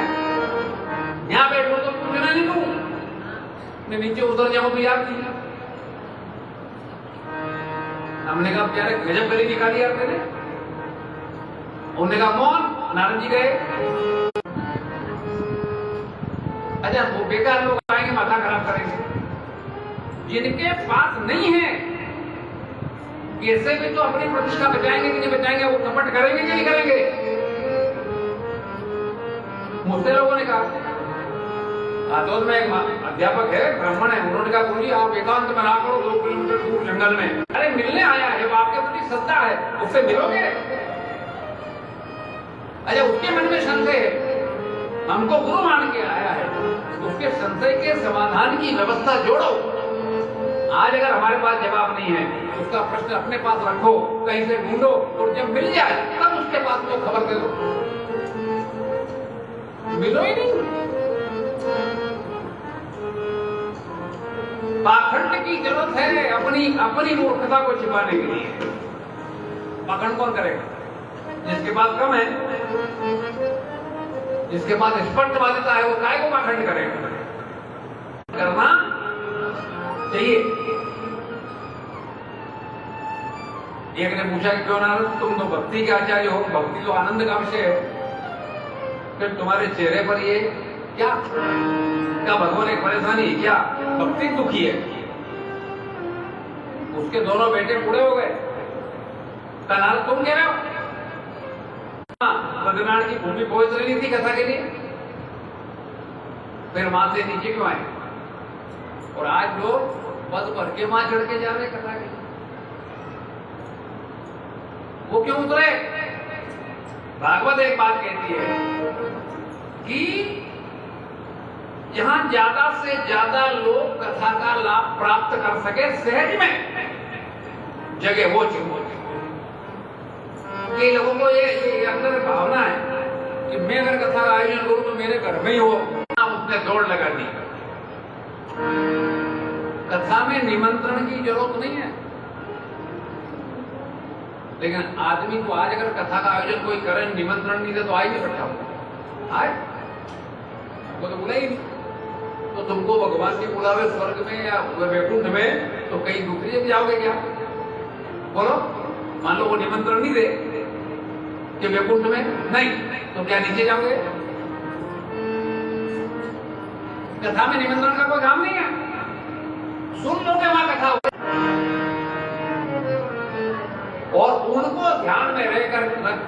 यहाँ बैठो तो पूछना नहीं दूं, मैं नीचे उतर जाऊं तो याद नहीं। हमने कहा प्यारे गजब करी निकाली यार तेरे। उन्होंने कहा मौन। नारद जी गए, अच्छा वो बेकार लोग आएंगे माथा खराब करेंगे। जिनके पास नहीं है ऐसे भी तो अपनी प्रतिष्ठा बचाएंगे कि नहीं बचाएंगे, वो कपट करेंगे कि नहीं करेंगे। मुझसे लोगों ने कहा, आदोद में एक अध्यापक है, ब्राह्मण है, उन्होंने कहा गुरु जी आप एकांत में ना करो 2 किलोमीटर दूर जंगल में। अरे मिलने आया है, वो आपके प्रति श्रद्धा है, उससे मिलोगे। अच्छा उसके मन में संशय है, हमको गुरु मान के आया है, उसके संशय के समाधान की व्यवस्था जोड़ो। आज अगर हमारे पास जवाब नहीं है, उसका प्रश्न अपने पास रखो, कहीं से ढूंढो, और जब मिल जाए तब उसके पास वो खबर दे दो। मिलो ही नहीं। पाखंड की जरूरत है अपनी मूर्खता को छिपाने के लिए। पाखंड कौन करेगा? जिसके पास कम है, जिसके पास स्पष्टवादिता है, वो काय को पाखंड करेगा? करना चाहिए। एक ने पूछा कि क्यों नारद तुम तो भक्ति के आचार्य हो, भक्ति तो आनंद का विषय है, फिर तुम्हारे चेहरे पर ये क्या भगवान एक परेशानी है क्या? भक्ति दुखी है। उसके दोनों बेटे बूढ़े हो गए। नारद तुम कह रहे हो बद्रीनाथ की भूमि पहुंच रही थी कथा के लिए, फिर मां से नीचे क्यों आए? और आज लोग पद भर के मां चढ़ के जा रहे कथा के लिए, वो क्यों उतरे? भागवत एक बात कहती है कि जहां ज्यादा से ज्यादा लोग कथा का लाभ प्राप्त कर सके सहज में जगह वो चाहिए। कई लोगों को ये अंदर भावना है कि मैं अगर कथा का आयोजन करूं तो मेरे घर में ही हो, उसने दौड़ लगा दी। कथा में निमंत्रण की जरूरत नहीं है, लेकिन आदमी को आज अगर कथा का आयोजन कोई करे, निमंत्रण नहीं दे तो आ ही नहीं सकता। आए वो तो बुला ही नहीं। तो तुमको भगवान के बुलावे स्वर्ग में या वैकुंठ में तो कहीं दूसरी जगह जाओगे क्या? बोलो, मान लो वो निमंत्रण नहीं दे कि वैकुंठ में नहीं, तो क्या नीचे जाओगे? कथा में निमंत्रण का कोई काम नहीं है, सुन लोगे वहां कथा हो। और उनको ध्यान में रख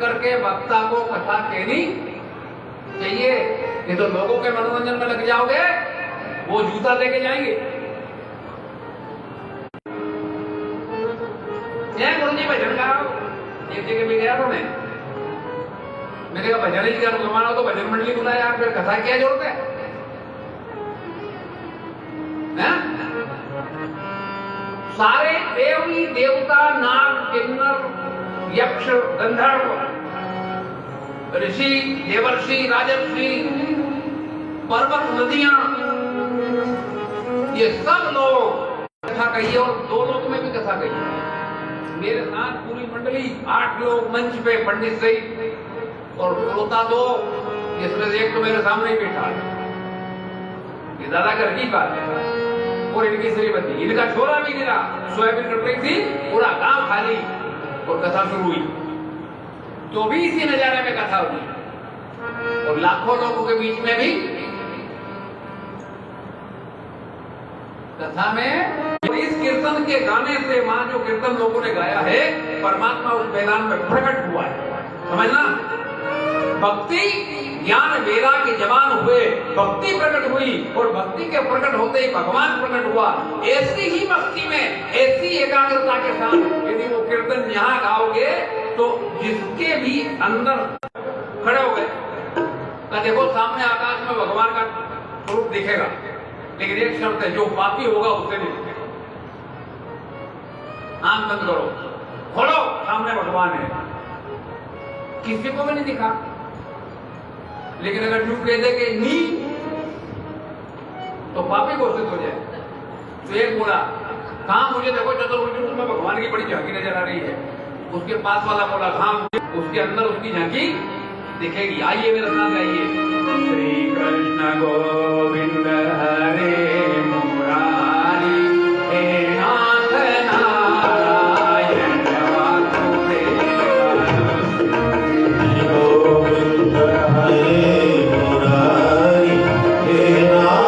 करके वक्ता को कथा कहनी चाहिए, नहीं तो लोगों के मनोरंजन में लग जाओगे, वो जूता लेके जाएंगे। गुरु जी भजन गाओ, एक जगह में गया तो मैंने कहा भजन ही कर जमाना हो तो भजन मंडली बुलाया, फिर कथा क्या जरूरत है? सारे देवी देवता नाग किन्नर यक्ष गंधर्व ऋषि देवर्षि राजर्षि पर्वत नदियां ये सब लोग कथा कही और 2 लोक में भी कथा कही। मेरे साथ पूरी मंडली 8 लोग मंच पे पंडित सहित और श्रोता 2, जिसमें से एक तो मेरे सामने ही बैठा है। ये दादा घर की बात है। और इनकी श्रीमती, इनका छोरा भी गिरा, सोयाबीन कट रही थी, पूरा गांव खाली और कथा शुरू हुई। तो भी इसी नजारे में कथा हुई और लाखों लोगों के बीच में भी कथा में। इस कीर्तन के गाने से वहां जो कीर्तन लोगों ने गाया है, परमात्मा उस मैदान में प्रकट हुआ है। समझना, भक्ति ज्ञान वैराग्य जवान हुए, भक्ति प्रकट हुई और भक्ति के प्रकट होते ही भगवान प्रकट हुआ। ऐसी ही भक्ति में, ऐसी एकाग्रता के साथ यदि वो कीर्तन यहाँ गाओगे तो जिसके भी अंदर खड़े हो गए तो देखो सामने आकाश में भगवान का स्वरूप दिखेगा, लेकिन एक शर्त है, जो पापी होगा उससे नहीं दिखेगा। आंख बंद करो, खोलो, सामने भगवान है, किसी को भी नहीं दिखा। लेकिन अगर यूं कह दे कि नी तो पापी घोषित हो जाए। तो एक बोला कहां मुझे देखो चतुर्भुज में भगवान की बड़ी झांकी नजर आ रही है। उसके पास वाला बोला कहां, उसके अंदर उसकी झांकी दिखेगी। आइए मेरे साथ आइए। श्री कृष्ण गोविंद हरे मुरारी हे नाथ नारायण वासुदेव। गोविंद हरे मुरारी हे नाथ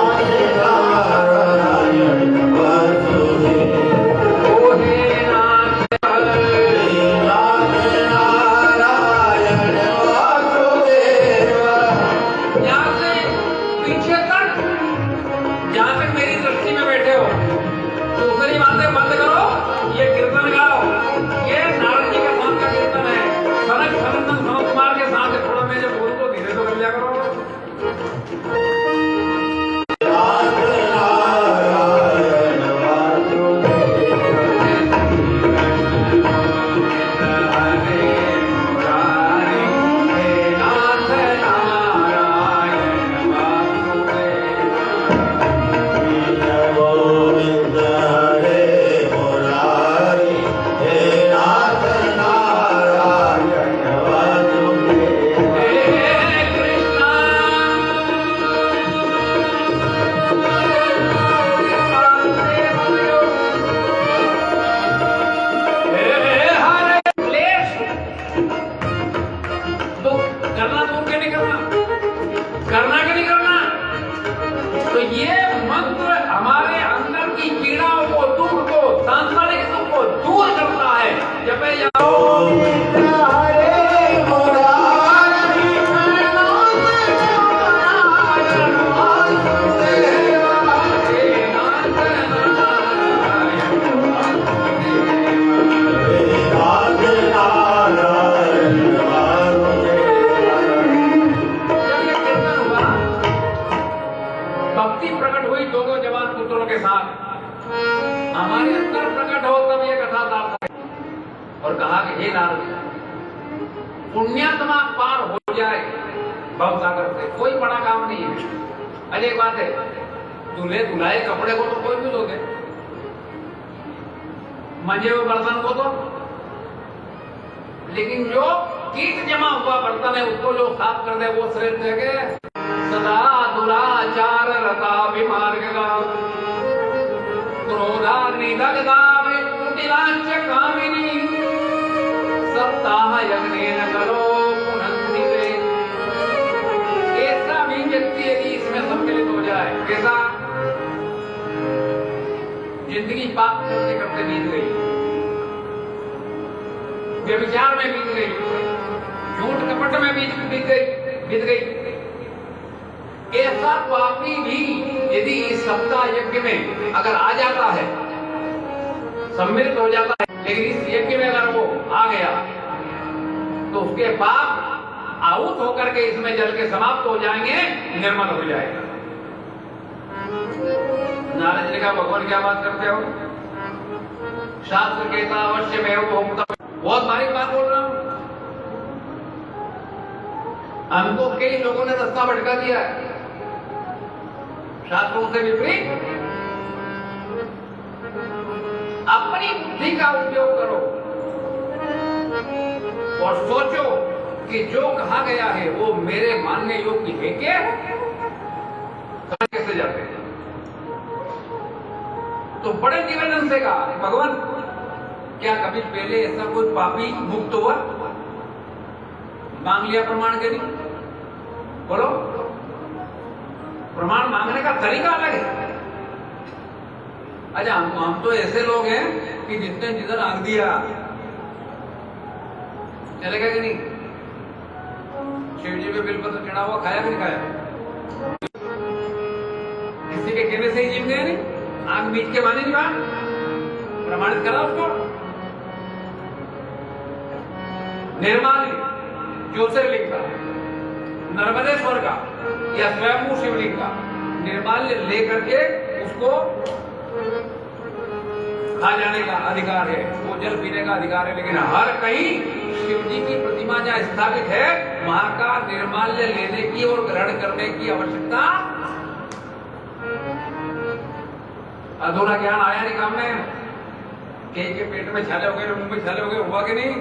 हमारे अंदर प्रकट हो तब ये कथा सार्थक है। और कहा कि हे नारद, पुण्यात्मा पार हो जाए भवसागर से, कोई बड़ा काम नहीं है। अरे एक बात है, दूल्हे दुल्हाए कपड़े को तो कोई भी धो दे, मंजे हुए बर्तन को तो, लेकिन जो कीट जमा हुआ बर्तन है उसको जो साफ कर दे वो श्रेष्ठ है। सदा दुराचार रता विमार्ग क्रोधा निदग्धा कुटिलांच कामिनी सप्ताह यज्ञेन करो पुनन्ति वे। ऐसा भी व्यक्ति यदि इसमें सम्मिलित हो जाए, कैसा? जिंदगी पाप करते करते बीत गई, व्यभिचार में बीत गई, झूठ कपट में बीत गई। ऐसा पापी भी यदि इस सप्ताह यज्ञ में अगर आ जाता है, सम्मिलित हो जाता है, लेकिन इस यज्ञ में अगर वो आ गया तो उसके पाप आहुत होकर के इसमें जल के समाप्त हो जाएंगे, निर्मल हो जाएगा। नारद जी ने कहा, भगवान क्या बात करते हो? शास्त्र कहता अवश्य में वो बहुत बारीक बात बोल रहा हूं। हमको कई लोगों ने रास्ता भटका दिया है शास्त्रों से विपरीत। अपनी बुद्धि का उपयोग करो और सोचो कि जो कहा गया है वो मेरे मानने योग्य है क्या? कैसे जाते हैं? तो बड़े निवेदन से कहा, भगवान क्या कभी पहले ऐसा कोई पापी मुक्त हुआ? मांग लिया प्रमाण के लिए? बोलो, प्रमाण मांगने का तरीका अलग है। अच्छा, हम तो ऐसे लोग हैं कि जिसने जिधर आंख दिया चलेगा कि नहीं? शिव जी पे बिलपत्र चढ़ा हुआ खाया कि नहीं खाया? किसी के कहने से ही जिम गए नहीं? आंख बीच के माने नहीं बात? प्रमाणित करा उसको। निर्माली ज्योतिर्लिंग का, नर्मदेश्वर का या स्वयं शिवलिंग का निर्माल्य लेकर के उसको खा जाने का अधिकार है, वो जल पीने का अधिकार है। लेकिन हर कहीं शिव जी की प्रतिमा जहां स्थापित है वहां का निर्माल्य लेने की और ग्रहण करने की आवश्यकता। अधूरा ज्ञान आया नहीं काम में? के पेट में छाले हो गए, मुंह में छाले हो गए, हुआ कि नहीं?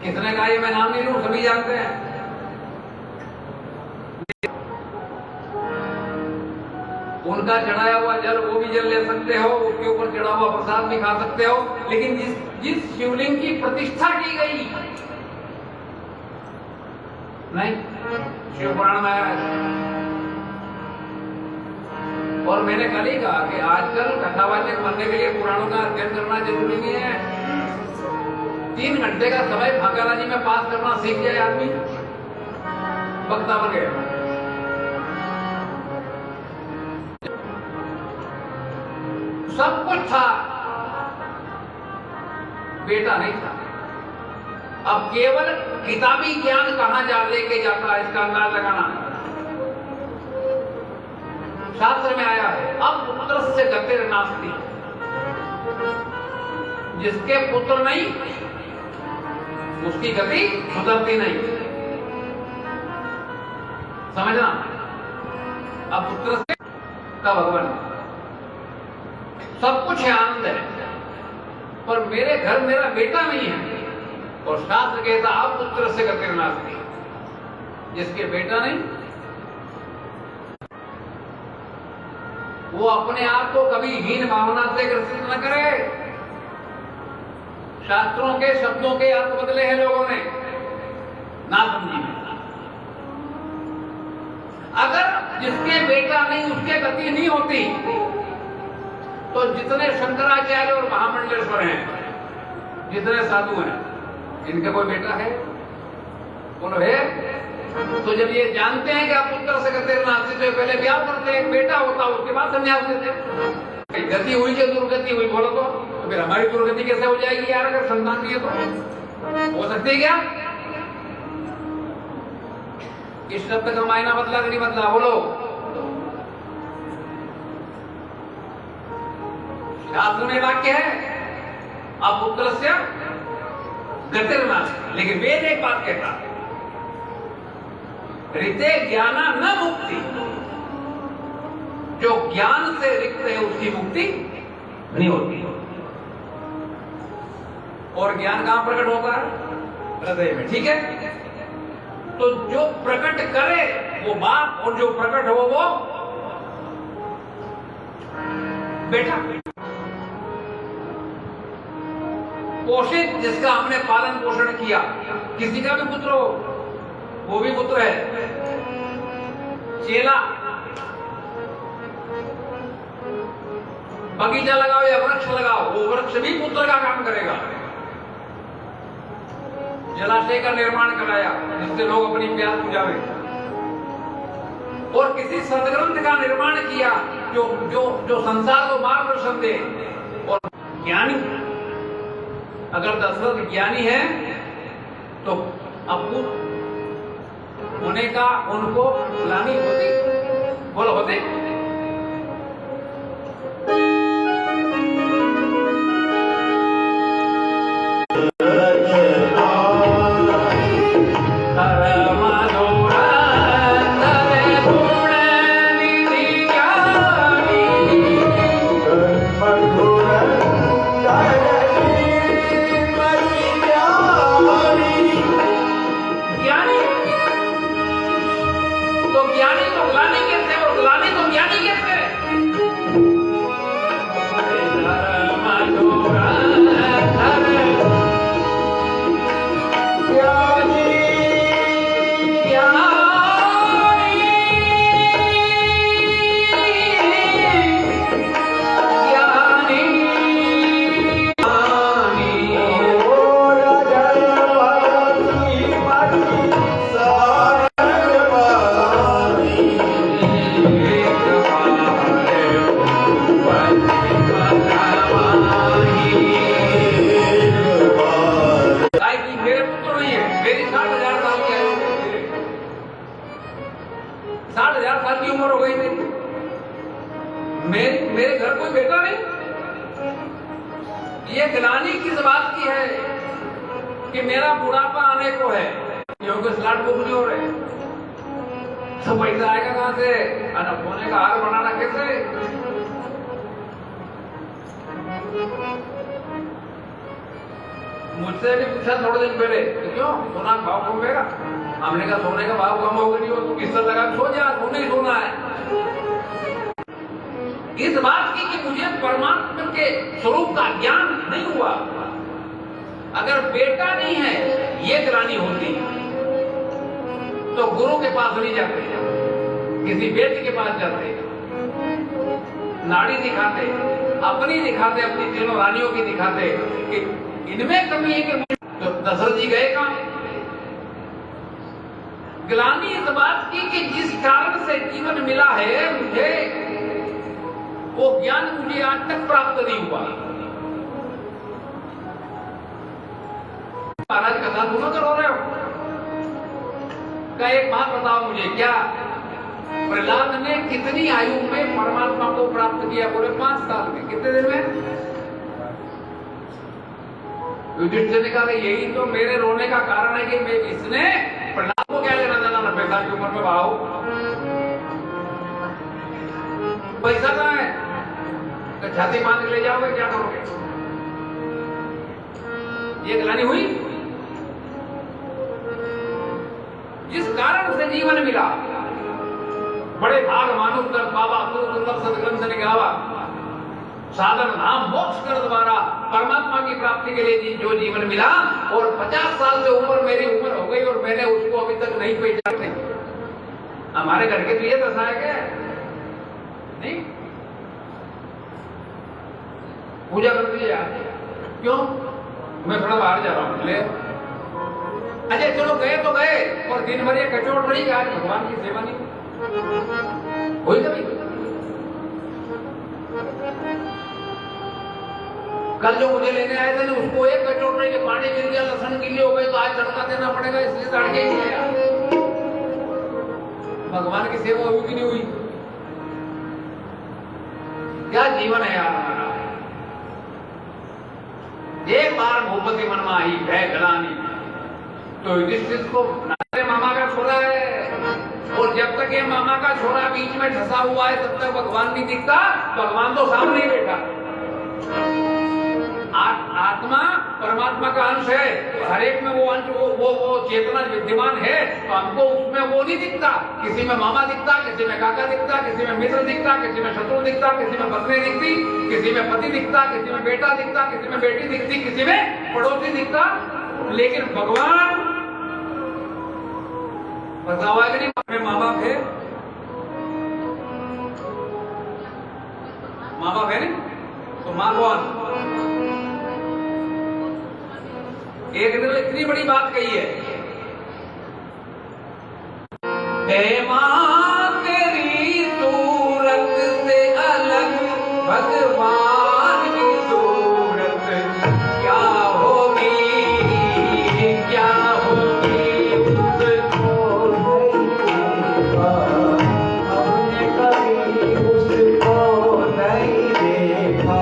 किसने कहा? ये मैं नाम नहीं लूं, सभी जानते हैं। उनका चढ़ाया हुआ जल वो भी जल ले सकते हो, उसके ऊपर चढ़ा हुआ प्रसाद भी खा सकते हो, लेकिन जिस शिवलिंग की प्रतिष्ठा की गई नहीं, शिव पुराण में आया है। और मैंने कल ही कहा कि आजकल कथावाचक बनने के लिए पुराणों का अध्ययन करना जरूरी नहीं है। 3 घंटे का समय भागाराजी में पास करना सीख जाए आदमी, वक्ता बन गया। सब कुछ था, बेटा नहीं था। अब केवल किताबी ज्ञान कहां जा लेके जाता है इसका अंदाज लगाना। शास्त्र में आया है, अब पुत्र से गतिर नास्ति, जिसके पुत्र नहीं उसकी गति सुधरती नहीं। समझना? अब पुत्र से का भगवान सब कुछ है, आनंद है, पर मेरे घर मेरा बेटा नहीं है। और शास्त्र कहता अब पुत्र से गतिर नास्ति, जिसके बेटा नहीं वो अपने आप को कभी हीन भावना से ग्रसित न करे। शास्त्रों के शब्दों के अर्थ बदले हैं लोगों ने, ना समझी। अगर जिसके बेटा नहीं उसके गति नहीं होती तो जितने शंकराचार्य और महामंडलेश्वर हैं, जितने साधु हैं, इनका कोई बेटा है? बोलो है? तो जब ये जानते हैं कि आप पुत्र से गतिर नास्ति, तो पहले ब्याह करते हैं, बेटा होता उसके बाद संन्यास देते। गति हुई कि दुर्गति हुई? बोलो तो फिर हमारी दुर्गति कैसे हो जाएगी यार? अगर संतान नहीं है तो हो सकती है क्या? इस शब्द का मायना बदला कि नहीं बदला? बोलो। शास्त्र में वाक्य है अपुत्रस्य गतिर्नास्ति, लेकिन वेद एक बात कहता है ऋते ज्ञाना न मुक्ति, जो ज्ञान से रिक्त है उसकी मुक्ति नहीं होती। और ज्ञान कहां प्रकट होता है? हृदय में, ठीक है। तो जो प्रकट करे वो बाप और जो प्रकट हो वो बेटा। पोषित जिसका हमने पालन पोषण किया, किसी का भी पुत्र हो वो भी पुत्र है। चेला, बगीचा लगाओ या वृक्ष लगाओ, वो वृक्ष भी पुत्र का काम करेगा। जलाशय का निर्माण कराया जिससे लोग अपनी प्यास बुझावे, और किसी सदग्रंथ का निर्माण किया जो जो जो संसार को मार्गदर्शन दे। और ज्ञानी, अगर दशरथ ज्ञानी है तो अपूत होने का उनको ग्लानि होती, बोलो होती। मेरे घर कोई बेटा नहीं। ये ग्लानि किस बात की है कि मेरा बुढ़ापा आने को है, क्योंकि स्लाट बुक नहीं हो रहे, तो पैसा आएगा कहां से? सोने का हार बनाना कैसे? मुझसे भी पूछा थोड़े दिन पहले, तो क्यों सोना का भाव कम होगा? हमने कहा सोने का भाव कम होगा नहीं हो तो किस्सा लगा सो जा, सोने ही सोना है। इस बात की कि मुझे परमात्मा के स्वरूप का ज्ञान नहीं हुआ। अगर बेटा नहीं है ये ग्लानि होती तो गुरु के पास नहीं जाते, किसी वेद के पास जाते, नाड़ी दिखाते, अपनी दिखाते, अपनी तीनों रानियों की दिखाते कि इनमें कमी है कि तो दशरथ जी गए कहां? ग्लानि इस बात की कि जिस कारण से जीवन मिला है मुझे, वो ज्ञान मुझे आज तक प्राप्त नहीं हुआ। महाराज कथा सुनो तो रो रहे हो? का एक बात बताओ मुझे, क्या प्रहलाद ने कितनी आयु में परमात्मा को प्राप्त किया? बोले 5 साल में। कितने दिन में? युधिष्ठिर ने कहा यही तो मेरे रोने का कारण है कि मैं इसने प्रहलाद को क्या लेना देना 90 साल की उम्र में भाव पैसा कहां है? तो छाती बांध के ले जाओगे, क्या करोगे? ये ग्लानि हुई जिस कारण से जीवन मिला। बड़े भाग मानुष कर बाबा सुंदर सदग्रंथ ने गावा, साधन नाम मोक्ष कर द्वारा परमात्मा की प्राप्ति के लिए जो जीवन मिला। और 50 साल से ऊपर मेरी उम्र हो गई और मैंने उसको अभी तक नहीं पहचाने। हमारे घर के तो ये दशा है क्या? नहीं पूजा करती है यार, क्यों? मैं थोड़ा बाहर जा रहा हूं, ले अच्छा चलो गए तो गए, और दिन भर ये कचोट रही आज भगवान की सेवा नहीं हुई कभी। कल जो मुझे लेने आए थे ना, उसको एक कचोट रही के पानी गिर गया, लहसुन गीली हो गई, तो आज तड़का देना पड़ेगा, इसलिए तड़के ही नहीं आया। भगवान की सेवा हुई कि नहीं हुई? क्या जीवन है यार हमारा? एक बार भूपति मन में आई भय गलानी, तो युधिष्ठिर को मेरे मामा का छोरा है, और जब तक ये मामा का छोरा बीच में फंसा हुआ है तब तक भगवान नहीं दिखता। भगवान तो सामने ही बैठा। आत्मा परमात्मा का अंश है, तो हर एक में वो अंश वो चेतना विद्यमान है, तो हमको उसमें वो नहीं दिखता। किसी में मामा दिखता, किसी में काका दिखता, किसी में मित्र दिखता, किसी में शत्रु दिखता, किसी में पत्नी दिखती, किसी में पति दिखता, किसी में बेटा दिखता, किसी में बेटी दिखती, किसी में पड़ोसी दिखता। लेकिन भगवान बतावा कि नहीं, अपने माँ बाप है, माँ बाप है नहीं, तो माँ कौन? एक ने इतनी बड़ी बात कही है, हे मां तेरी सूरत से अलग भगवान की सूरत क्या होगी, क्या होगी उसको नहीं देखा,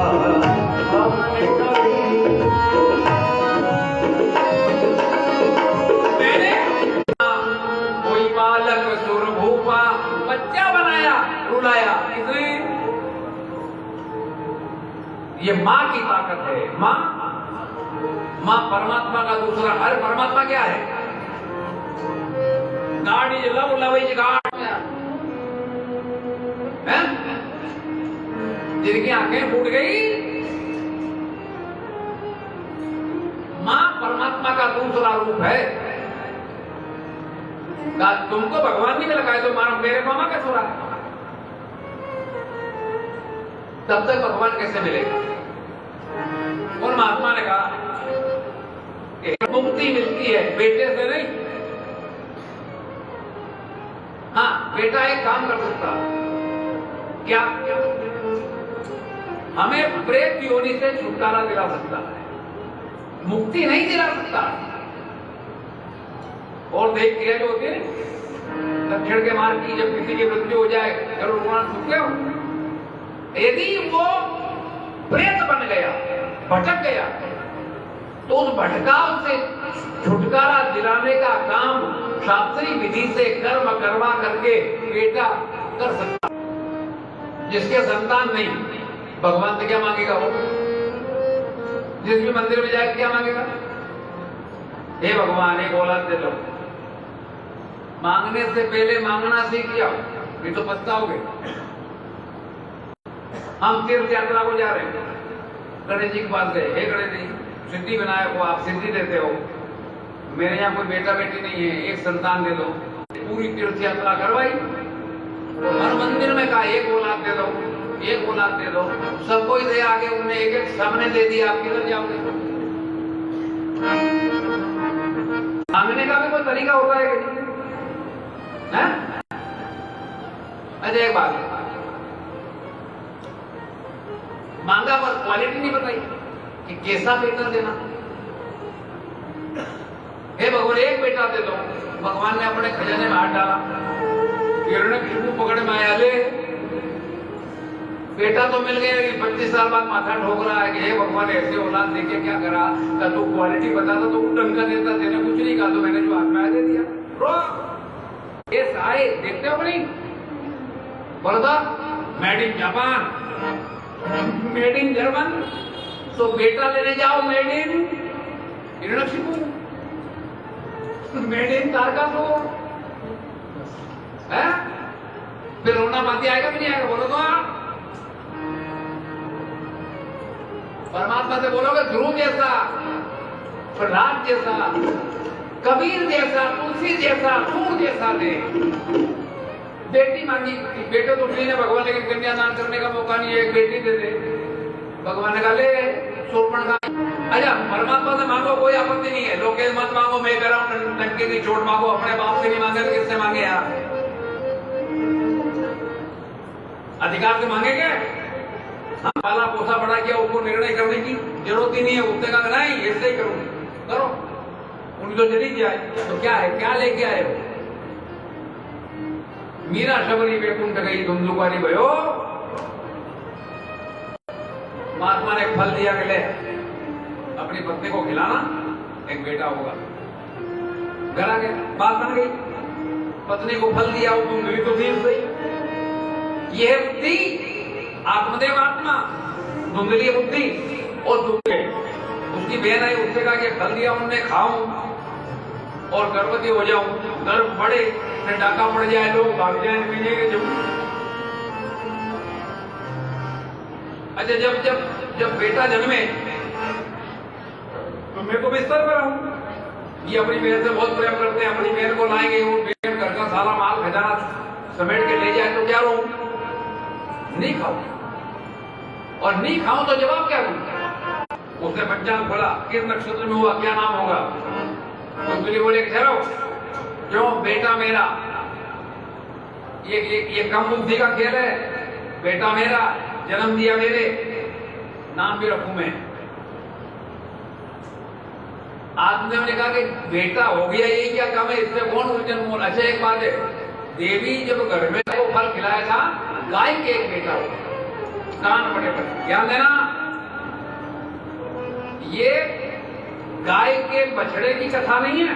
हमने कभी कोई बालक सुरभूपा बच्चा बनाया, रुलाया, इसलिए ये माँ की ताकत है। माँ परमात्मा का दूसरा। अरे परमात्मा क्या है? गाड़ी लव लवेज गाड़ है, जिनकी आंखें फूट गई। माँ परमात्मा का दूसरा रूप है। तुमको भगवान नहीं मिला तो मानो मेरे मामा का छोरा, तब तक भगवान कैसे मिलेगा? और महात्मा ने कहा मुक्ति मिलती है बेटे से नहीं। हाँ, बेटा एक काम कर सकता, क्या? हमें प्रेत योनि से छुटकारा दिला सकता है, मुक्ति नहीं दिला सकता। और देख के जो होते दक्षिण के मार्ग की जब किसी की मृत्यु हो जाए, जरूर सुनते हो, यदि वो प्रेत बन गया, भटक गया, तो उस भटकाव से छुटकारा दिलाने का काम शास्त्रीय विधि से कर्म करवा करके बेटा कर सकता। जिसके संतान नहीं, भगवान से क्या मांगेगा वो? जिस भी मंदिर में जाए क्या मांगेगा? हे भगवान एक औलाद दे दो। मांगने से पहले मांगना सीख जाओ, नहीं तो पछताओगे। हम तीर्थ यात्रा को जा रहे हैं, गणेश जी के पास गए, हे गणेश जी सिद्धि विनायक हो, आप सिद्धि देते हो, मेरे यहाँ कोई बेटा बेटी नहीं है, एक संतान दे दो। पूरी तीर्थ यात्रा करवाई, हर मंदिर में कहा एक औलाद दे दो, एक औलाद दे दो। सबको ही दे आगे, उन्हें एक एक सामने दे दिया, आप किधर जाओगे? मांगने का भी कोई तरीका होता है कि नहीं? अच्छा एक बात, मांगा पर क्वालिटी नहीं बताई कि कैसा बेटा देना। हे भगवान एक बेटा दे दो। भगवान ने अपने खजाने में हाथ डाला, हिरण्यकशिपु पकड़ में आया, ले बेटा तो मिल गया, लेकिन 25 साल बाद माथा ठोक रहा है कि हे भगवान ऐसे औलाद देके क्या करा? का तू क्वालिटी बताता तो ढंग का देता, तेने कुछ नहीं कहा, तो मैंने जो हाथ में आया दे दिया। रो ये सारे देखते हो नहीं? बोलता made in Japan, made in German, तो बेटा लेने जाओ made in Hiranyakashipu, made in Tarakasur है। फिर रोना बाती आएगा भी नहीं आएगा? बोलो तो परमात्मा से बोलोगे ध्रुव जैसा, प्रहलाद जैसा, कबीर जैसा, तुलसी जैसा, सूर जैसा दे। बेटी मांगी, बेटे तो नहीं है भगवान, लेकिन कन्यादान करने का मौका नहीं है, एक बेटी दे दे। भगवान ने कहा ले शूर्पण का। अच्छा परमात्मा से मांगो, कोई आपत्ति नहीं है, लोग मत मांगो, मैं कह रहा हूं टंके की चोट मांगो। अपने बाप से नहीं मांगे तो किससे मांगे यार? अधिकार से मांगे क्या? हम पाला पोसा बड़ा किया, उसको निर्णय करने की जरूरत ही नहीं है। उसने कहा नहीं ऐसे ही करो, करो, उनकी तो चली जाए तो क्या है? क्या लेके आए हो? मीरा शबरी वैकुंठ गई धुमधुकारी भयो। महात्मा ने फल दिया कि ले अपनी पत्नी को खिलाना, एक बेटा होगा। घर आ गया, बात बन गई, पत्नी को फल दिया, वो मिली तो थी सही। यह बुद्धि आत्मदेव आत्मा, धुंधली बुद्धि। और उसकी बहन आई, उससे कहा कि फल दिया उन्होंने, खाऊं और गर्भवती हो जाऊं, गर्भ बढ़े, फिर डाका पड़ जाए, लोग भाग जाए पीने के जब। अच्छा, जब जब जब बेटा जन्मे तो मैं तो बिस्तर पर हूं। ये अपनी बहन से बहुत प्रेम करते हैं, अपनी बहन को लाएंगे, वो बहन घर का सारा माल खजाना समेट के ले जाए तो क्या रहूं? नहीं खाऊं, और नहीं खाऊं तो जवाब क्या दूं? उसने पंचांग खोला, किस नक्षत्र में हुआ, क्या नाम होगा? तो तुझे बोले ठहरो, क्यों बेटा मेरा, ये कम बुद्धि का खेल है। बेटा मेरा, जन्म दिया मेरे, नाम भी रखूं मैं। आत्मदेव ने कहा कि बेटा हो गया, ये क्या काम है, इससे कौन उलझन मोल। अच्छा एक बात है, देवी जब घर में वो फल खिलाया था, गाय के एक बेटा हो, कान बड़े बड़े, ध्यान देना, ये गाय के बछड़े की कथा नहीं है,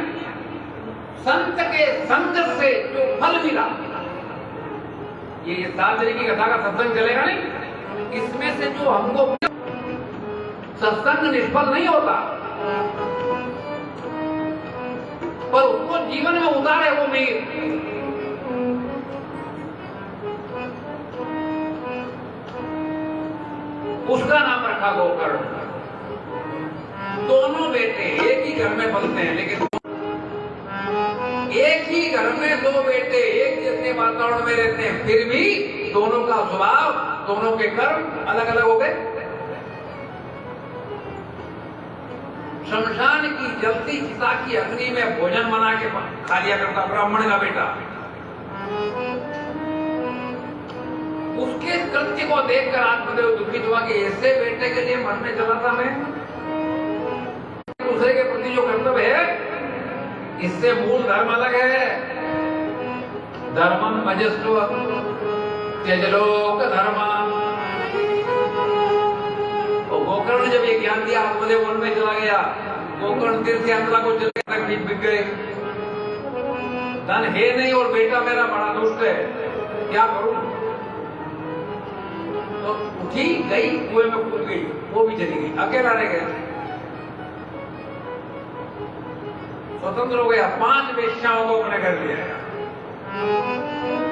संत के संग से जो फल मिला, ये 7 दिन की कथा का सत्संग चलेगा नहीं, इसमें से जो हमको सत्संग निष्फल नहीं होता, पर उसको जीवन में उतारे वो मीर। उसका नाम रखा गोकर्ण। दोनों बेटे एक ही घर में पलते हैं, लेकिन एक ही घर में 2 बेटे एक जैसे वातावरण में रहते हैं, फिर भी दोनों का स्वभाव, दोनों के कर्म अलग अलग हो गए। शमशान की जलती चिता की अग्नि में भोजन बना के खा लिया करता ब्राह्मण का बेटा। उसके कृत्य को देखकर आत्मदेव दुखित हुआ कि ऐसे बेटे के लिए मरने चला था मैं। दूसरे के प्रति जो कर्तव्य है, इससे मूल धर्म अलग है। धर्मम भजस्व त्यजलोक धर्मम। और गोकर्ण जब ये ज्ञान दिया, आत्मदेव वन में चला गया। गोकर्ण तीर्थ यात्रा को चलने तक बिक गए, धन है नहीं और बेटा मेरा बड़ा दुष्ट है, क्या करूं? तो उठी गई, कुएं में कूद गई, वो भी चली गई, अकेला रह गया, स्वतंत्र हो गया। 5 वेश्याओं को अपने घर लिया।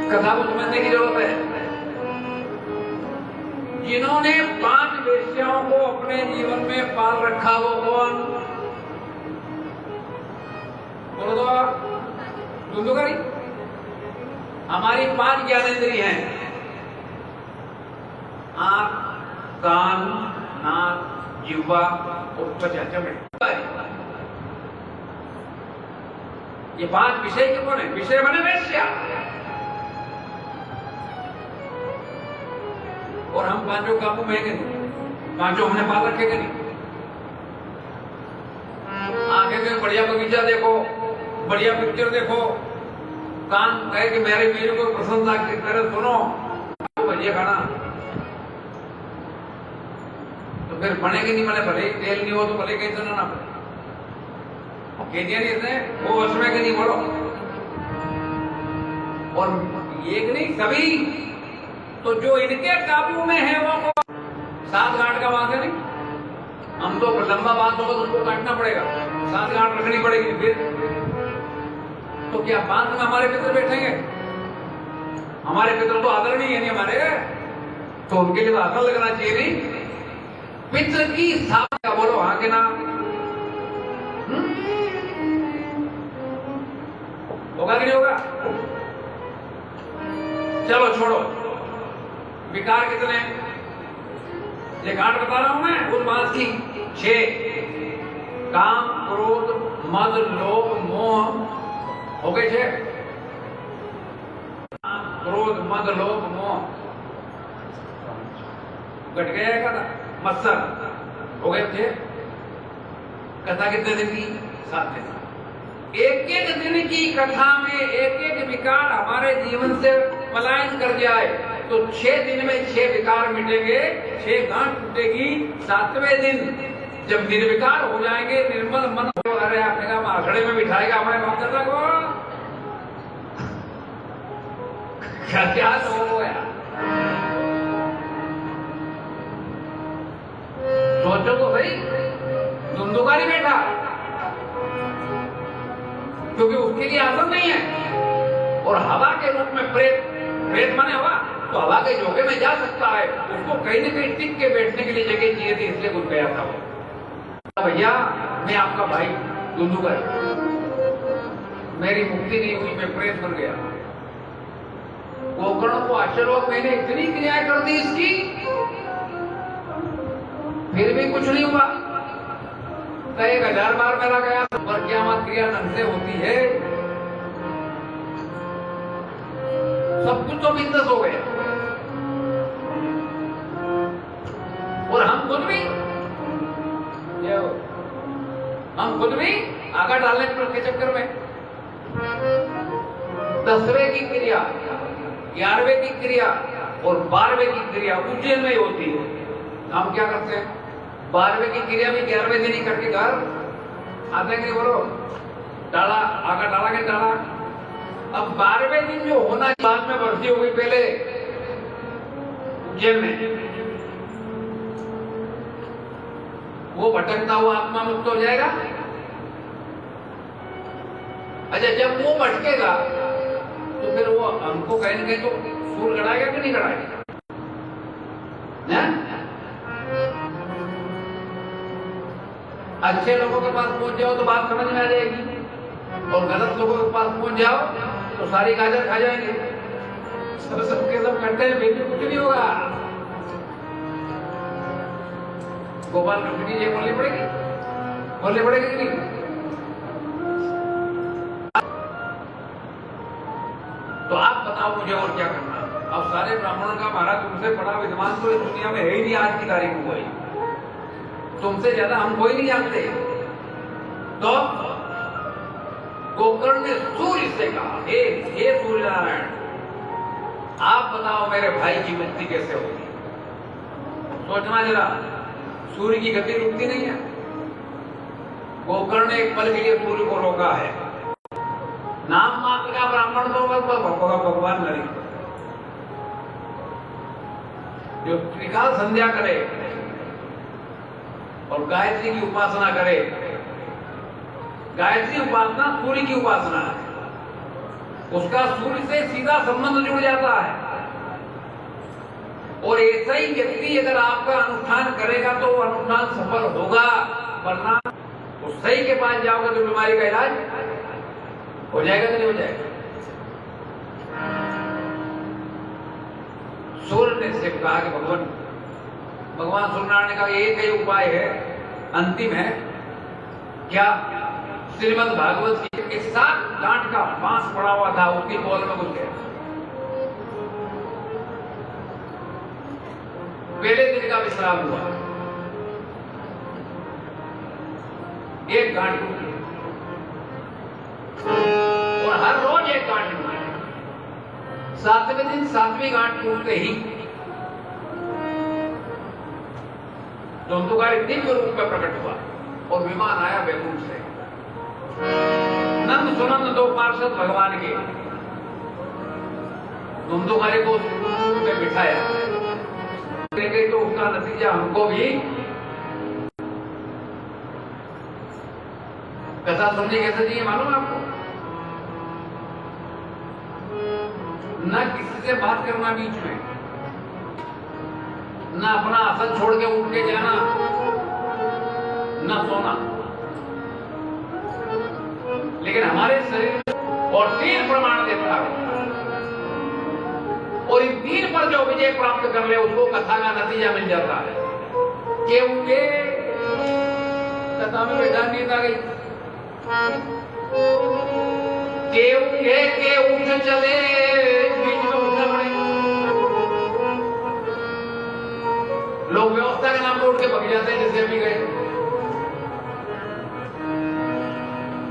कथा को समझने की जरूरत है। जिन्होंने 5 वेश्याओं को अपने जीवन में पाल रखा, वो कौन? बोलो तो दुंदुकारी। हमारी 5 ज्ञानेंद्रिय हैं, आंख, कान, नाक, जिह्वा और त्वचा, चमड़ी। ये 5 विषय के कौन है? विषय बने वेश्या। और हम 5 काबू में हैं नहीं, 5 हमने पाल रखे कि नहीं? आंखें में बढ़िया बगीचा देखो, बढ़िया पिक्चर देखो, कान कहे कि मेरे वीर को प्रसन्नता की तरह सुनो, बढ़िया खाना, तो फिर बनेगी नहीं, मैंने भले तेल नहीं हो तो भले कहीं सुना ना पड़े, वो उसमें के नहीं बोलो। और एक नहीं सभी, तो जो इनके काबू में है वो 7 गांठ का बात है नहीं। हम तो लंबा बात होगा तो उनको काटना पड़ेगा, 7 गांठ रखनी पड़ेगी। फिर तो क्या बांध में हमारे पितर बैठेंगे? हमारे पितर तो आदरणीय है नहीं हमारे, तो उनके लिए तो आदर लगना चाहिए नहीं। पितर की स्थापना बोलो, हाँ के नाम होगा कि नहीं होगा? चलो छोड़ो, विकार कितने? ये गांठ बता रहा हूं मैं उस बात की। 6 काम, क्रोध, मद, लोभ, मोह हो गए 6। क्रोध, मद, लोभ, मोह घट गया का मत्सर हो गए 6। कथा कितने दिन की? 7 दिन। एक एक दिन की कथा में एक एक विकार हमारे जीवन से पलायन कर जाए तो 6 दिन में 6 विकार मिटेंगे, 6 गांठ टूटेगी। 7वें दिन जब निर्विकार हो जाएंगे, निर्मल मन हो, अरे आपने कहा आखड़े में बिठाएगा हमारे भक्त को, क्या क्या हो गया। सोचो तो सही, धुंधुका नहीं बैठा क्योंकि उसके लिए आसन नहीं है, और हवा के रूप में प्रेत माने हवा, तो हवा के झोंके में जा सकता है, उसको कहीं न कहीं टिक के बैठने के लिए जगह चाहिए थी, इसलिए कुछ गया था वो। भैया मैं आपका भाई धुंधुका, मेरी मुक्ति नहीं हुई, मैं प्रेत बन गया। गोकर्ण को आश्चर्य, मैंने इतनी क्रियाएं कर दी इसकी, फिर भी कुछ नहीं हुआ। 1000 बार मेरा गया, पर क्या मत क्रिया ढंग से होती है, सब कुछ तो बिंदस हो गया। और हम खुद भी आगा डालने के चक्कर में 10वें की क्रिया, 11वें की क्रिया और 12वें की क्रिया उज्जैन में होती है। हम क्या करते हैं, 12वें की क्रिया में 11वें दिन ही करके घर आते हैं, बोलो डाला, आगा डाला के डाला। अब 12वें दिन जो होना बाद में भर्ती हो गई, पहले उज्जैन में, वो भटकता हुआ आत्मा मुक्त हो जाएगा। अच्छा, जब वो भटकेगा तो फिर वो हमको कहीं न कहीं तो सूर गड़ाएगा कि नहीं गड़ाएगा? अच्छे लोगों के पास पहुंच जाओ तो बात समझ में आ जाएगी, और गलत लोगों के पास पहुंच जाओ तो सारी गाजर खा जाएंगे। सबके सब करते हैं, फिर भी कुछ नहीं होगा। गोपाल कृष्ण ये बोलनी पड़ेगी कि नहीं? तो आप बताओ मुझे और क्या करना। अब सारे ब्राह्मणों का महाराज तुमसे बड़ा विद्वान तो इस दुनिया में है ही नहीं आज की तारीख में कोई, तुमसे ज्यादा हम कोई नहीं जानते। तो गोकर्ण ने सूर्य से कहा, हे सूर्य नारायण, आप बताओ मेरे भाई की मुक्ति कैसे होगी। सोचना जरा, सूर्य की गति रुकती नहीं है। गोकर्ण ने एक पल के लिए सूर्य को रोका है। नाम मात्र का ब्राह्मण तो भगवान नहीं, जो त्रिकाल संध्या करे और गायत्री की उपासना करे। गायत्री उपासना सूर्य की उपासना है, उसका सूर्य से सीधा संबंध जुड़ जाता है। और ऐसा ही व्यक्ति अगर आपका अनुष्ठान करेगा तो वो अनुष्ठान सफल होगा, वरना उस सही के पास जाओगे तो बीमारी का इलाज हो जाएगा कि नहीं हो जाएगा। सूर्य ने से कहा कि भगवान सूर्यनारायण ने कहा एक ही उपाय है, अंतिम है क्या? श्रीमद् भागवत की 7 गांठ का बांस पड़ा हुआ था, उसकी बॉल में घुस गया। पहले दिन का विश्राम हुआ, एक गांठ टूटी और हर रोज एक गांठ टूटी। 7वें दिन 7वीं गांठ टूटते ही धुंधुकारी दिव्य रूप में प्रकट हुआ और विमान आया वैकुंठ से। नंद सुनंद 2 पार्षद भगवान के धुंधुकारी को में बिठाया, गई तो उसका नतीजा हमको भी कथा सुननी कैसे चाहिए मालूम आपको? न किसी से बात करना बीच में, न अपना आसन छोड़ के उठ के जाना, न सोना। लेकिन हमारे शरीर और 3 प्रमाण देता है, और इन 3 पर जो विजय प्राप्त कर ले उसको कथा का नतीजा मिल जाता है। क्योंकि कथा में बैठा नींद आ गई, के उठ चले, बीच में उठना पड़ेगा। लोग व्यवस्था के नाम पर उठ के भग जाते हैं, जैसे अभी गए।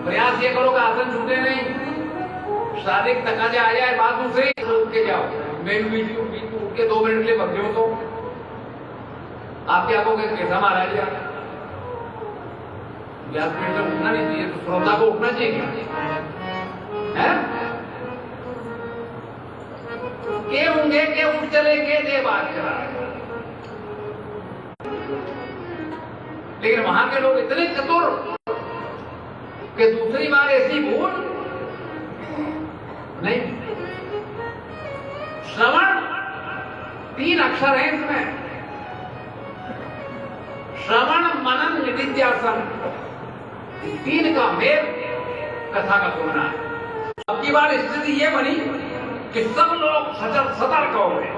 प्रयास ये करो कि आसन छूटे नहीं, शारीरिक तकाजे आ जाए, बात दूसरी उठ के जाओ। मैं भी उठ के 2 मिनट के लिए भग जाऊं तो आप क्या कहोगे, कैसा महाराज? व्यासपीठ से उठना नहीं चाहिए, तो श्रोता को उठना चाहिए क्या है? के होंगे के उठ चले के दे बात करा, लेकिन वहां के लोग इतने चतुर कि दूसरी बार ऐसी भूल नहीं। श्रवण 3 अक्षर है इसमें, श्रवण मनन निधिध्यासन, 3 का मेल कथा का सुनना है। अब की बार स्थिति यह बनी कि सब लोग सतर्क हो गए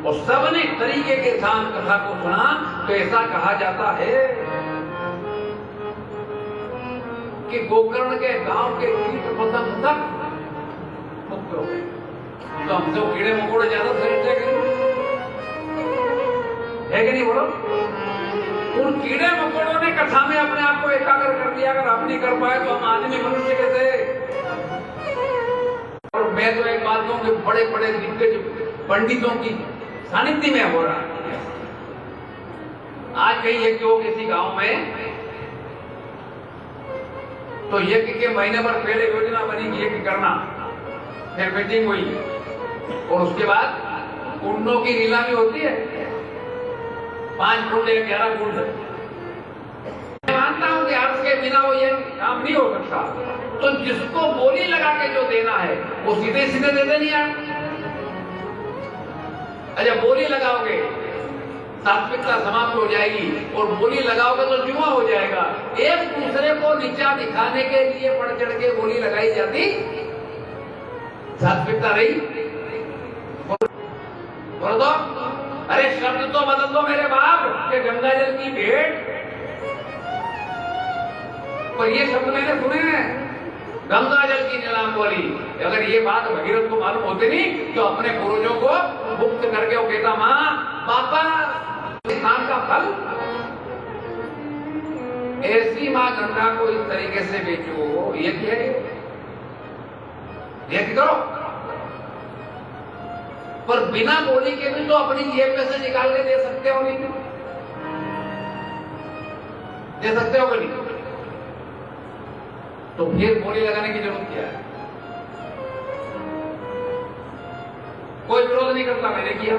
और सबने तरीके के साथ कथा को सुना। तो ऐसा कहा जाता है कि गोकर्ण के गांव के कीट पतंग तक मुक्त हो गए। तो हमसे कीड़े मकोड़े ज्यादा श्रेष्ठ है कि नहीं बोलो? उन कीड़े मकोड़ों ने कथा में अपने आप को एकाग्र कर दिया। अगर हम नहीं कर पाए तो हम आदमी मनुष्य कैसे? और मैं तो एक बात कहूं कि बड़े बड़े दिग्गज पंडितों की सानिध्य में हो रहा है। आज कहीं यज्ञ हो किसी गांव में, तो यज्ञ के महीने भर पहले योजना बनी कि यज्ञ करना, फिर मीटिंग हुई और उसके बाद कुंडों की नीलामी होती है। 5 कुंड या 11 कुंड। मैं मानता हूं कि अर्थ के बिना वो ये काम नहीं हो सकता। तो जिसको बोली लगा के जो देना है वो सीधे सीधे दे देनी है। अच्छा, बोली लगाओगे सात्विकता समाप्त हो जाएगी, और बोली लगाओगे तो जुआ हो जाएगा। एक दूसरे को नीचा दिखाने के लिए बढ़ चढ़ के बोली लगाई जाती, सात्विकता रही। बोल दो, अरे शब्द तो बदल दो मेरे बाप के गंगा जल की भेंट। पर ये शब्द मैंने सुने हैं, गंगा जल की नीलाम बोली। अगर ये बात भगीरथ को मालूम होती नहीं तो अपने पूर्वजों को मुक्त करके वो कहता, माँ पापा किसान का फल। ऐसी माँ गंगा को इस तरीके से बेचो, ये क्या है? ये करो। पर बिना बोली के भी तो अपनी जेब में से निकाल के दे सकते हो, नहीं दे सकते हो कि नहीं? तो फिर बोली लगाने की जरूरत क्या है? कोई विरोध नहीं करता, मैंने किया।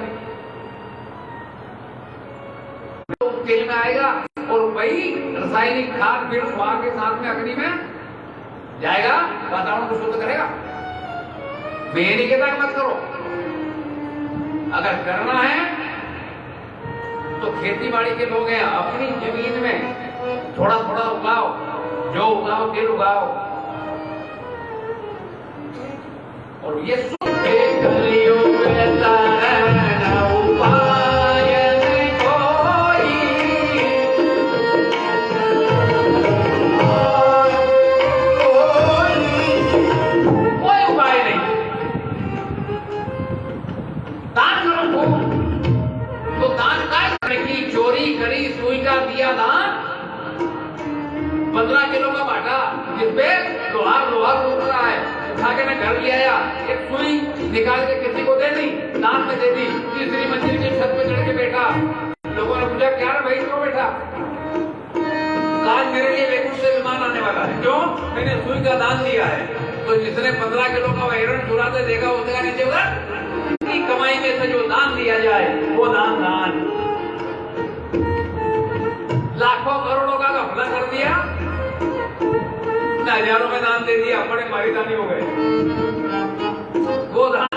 तो तेल में आएगा और वही रासायनिक खाद फिर स्वाह के साथ में अग्नि में जाएगा, वातावरण को शुद्ध करेगा। मैं ये नहीं कहता कि मत करो, अगर करना है तो खेती बाड़ी के लोग हैं, अपनी जमीन में थोड़ा थोड़ा उगाओ, जो उगाओ तेल उगाओ। और ये चोरी करी, सुई का दिया दान, 15 किलो का बाटा, जिसपे लोहार रोक रहा है, उठा के मैं घर ले आया, एक सुई निकाल के किसी को दे दी, दान में दे दी। 3री मंजिल की छत पे चढ़ के बैठा, लोगों ने पूछा क्या रे भाई क्यों बैठा? आज मेरे लिए वैकुंठ से विमान आने वाला है। क्यों? मैंने सुई का दान दिया है। तो जिसने 15 किलो का हिरण चुराते देखा होगा नीचे उधर की कमाई में से जो दान दिया जाए वो दान लाखों करोड़ों का घपला कर दिया, हजारों में दान दे दिया, बड़े मारीदानी हो गए। वो दान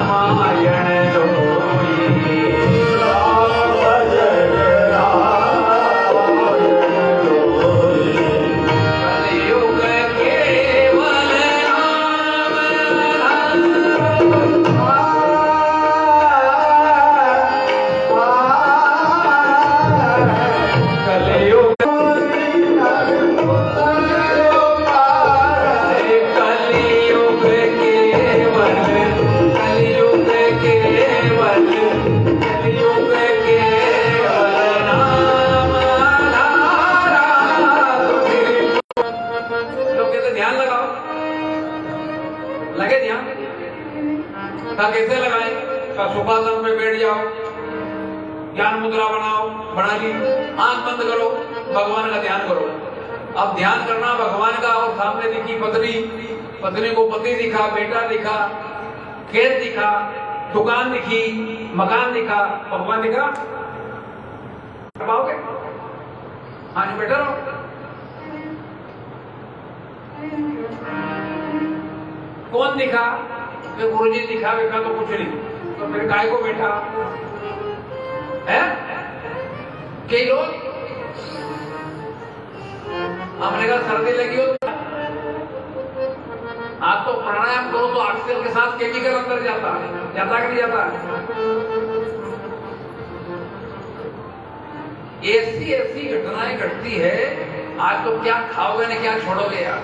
लगे ध्यान। कैसे लगाए? सुखासन पे बैठ जाओ, ज्ञान मुद्रा बनाओ, बना ली, आंख बंद करो, भगवान का ध्यान करो। अब ध्यान करना भगवान का, और सामने दिखी पत्नी, पत्नी को पति दिखा, बेटा दिखा, खेत दिखा, दुकान दिखी, मकान दिखा, भगवान दिखा, पाओगे? हाँ जी, बैठा रहो। कौन दिखा? गुरु जी दिखा, बेटा तो कुछ नहीं, तो फिर काय को बैठा है? कई लोग हमने कहा सर्दी लगी हो आप तो प्राणायाम करो तो ऑक्सीजन के साथ केमिकल अंदर जाता कि नहीं जाता? ऐसी घटनाएं घटती है। आज तो क्या खाओगे ना क्या छोड़ोगे यार।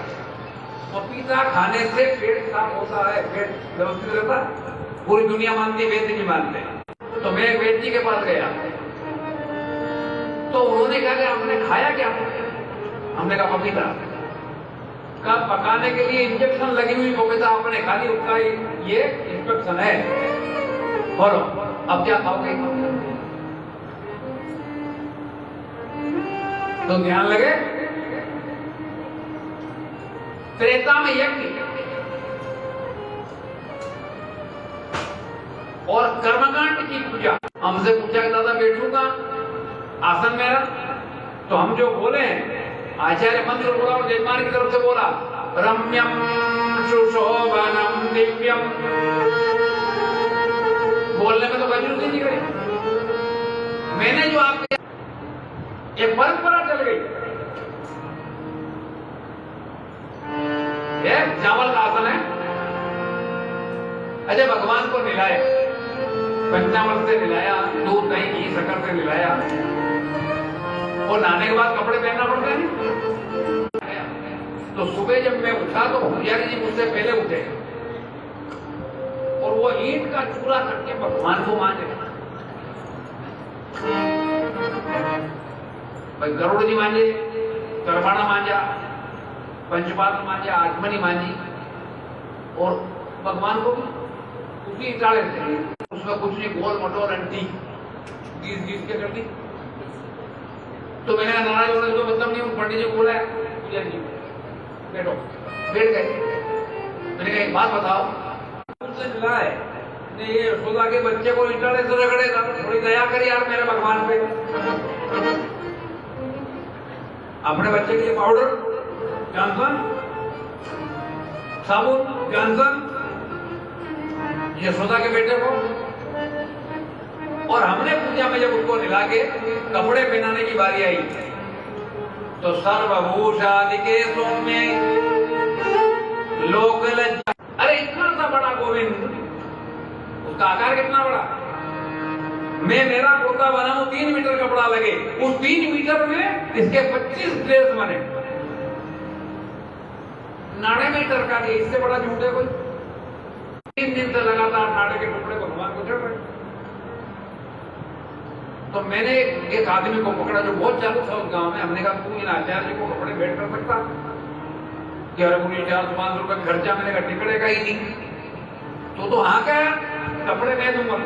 पपीता खाने से पेट साफ होता है, पेट व्यवस्थित रहता है। पूरी दुनिया मानती है, वेद नहीं मानते। तो मैं एक वेद जी के पास गया तो उन्होंने कहा कि हमने खाया क्या? हमने कहा पपीता। का पकाने के लिए इंजेक्शन लगी हुई पपीता आपने खा ली, उसका ये इंजेक्शन है। बोलो अब क्या खाओगे? तो ध्यान लगे, त्रेता में यज्ञ और कर्मकांड की पूजा। हमसे पूछा कि दादा बैठूंगा आसन मेरा, तो हम जो बोले हैं आचार्य मंत्र बोला और जजमान की तरफ से बोला, रम्यम सुशोभनम दिव्यम। बोलने में तो गजरूती नहीं करी। मैंने जो आपके एक परंपरा चल गई, ये चावल का आसन है। अजय भगवान को निलाए, पंचामृत से निलाया, दूध दही घी शक्कर से निलाया, और नहाने के बाद कपड़े पहनना पड़ते हैं। तो सुबह जब मैं उठा तो पुजारी जी मुझसे पहले उठे और वो ईंट का चूरा करके भगवान को मांझे। भाई गरुड़ जी मांझे, करवाणा मांझा, पंचपात्र मांझा, आठमनी मांझी, और भगवान को उसी टाले से उसमें कुछ नहीं, गोल मटोर अंटी घीस घीस के कर दी। तो मैंने कहा नाराज होने का मतलब नहीं, पंडित जी बोला है पुजारी जी बैठो, बैठ गए। मैंने कहा एक बात बताओ, मुझसे मिला है ये यशोदा के बच्चे को इंटाड़े से रगड़ेगा, थोड़ी दया करिए यार मेरे भगवान पे। अपने बच्चे के लिए पाउडर जॉनसन, साबुन जॉनसन, यशोदा के बेटे को, और हमने पूजा में जब उसको निला के कपड़े पहनाने की बारी आई तो सर्वभूषादि के सौम्य लोक लज्जा। अरे इतना सा बड़ा गोविंद, उसका आकार कितना बड़ा। मैं मेरा पोता बनाऊं 3 मीटर कपड़ा लगे, उस 3 मीटर में इसके 25 ड्रेस बने। नाड़े में टरका दिए, इससे बड़ा झूठ है कोई। 3 दिन से लगातार नाड़े के टुकड़े भगवान को चढ़ रहे। तो मैंने एक आदमी को पकड़ा जो बहुत चालू था उस गांव में। हमने कहा तू इन आचार्य जी को कपड़े भेंट कर सकता? कि अरे मुझे 400-500 रुपए खर्चा, मैंने कहा टिकड़े का ही नहीं। तो हाँ क्या कपड़े मैं दूंगा।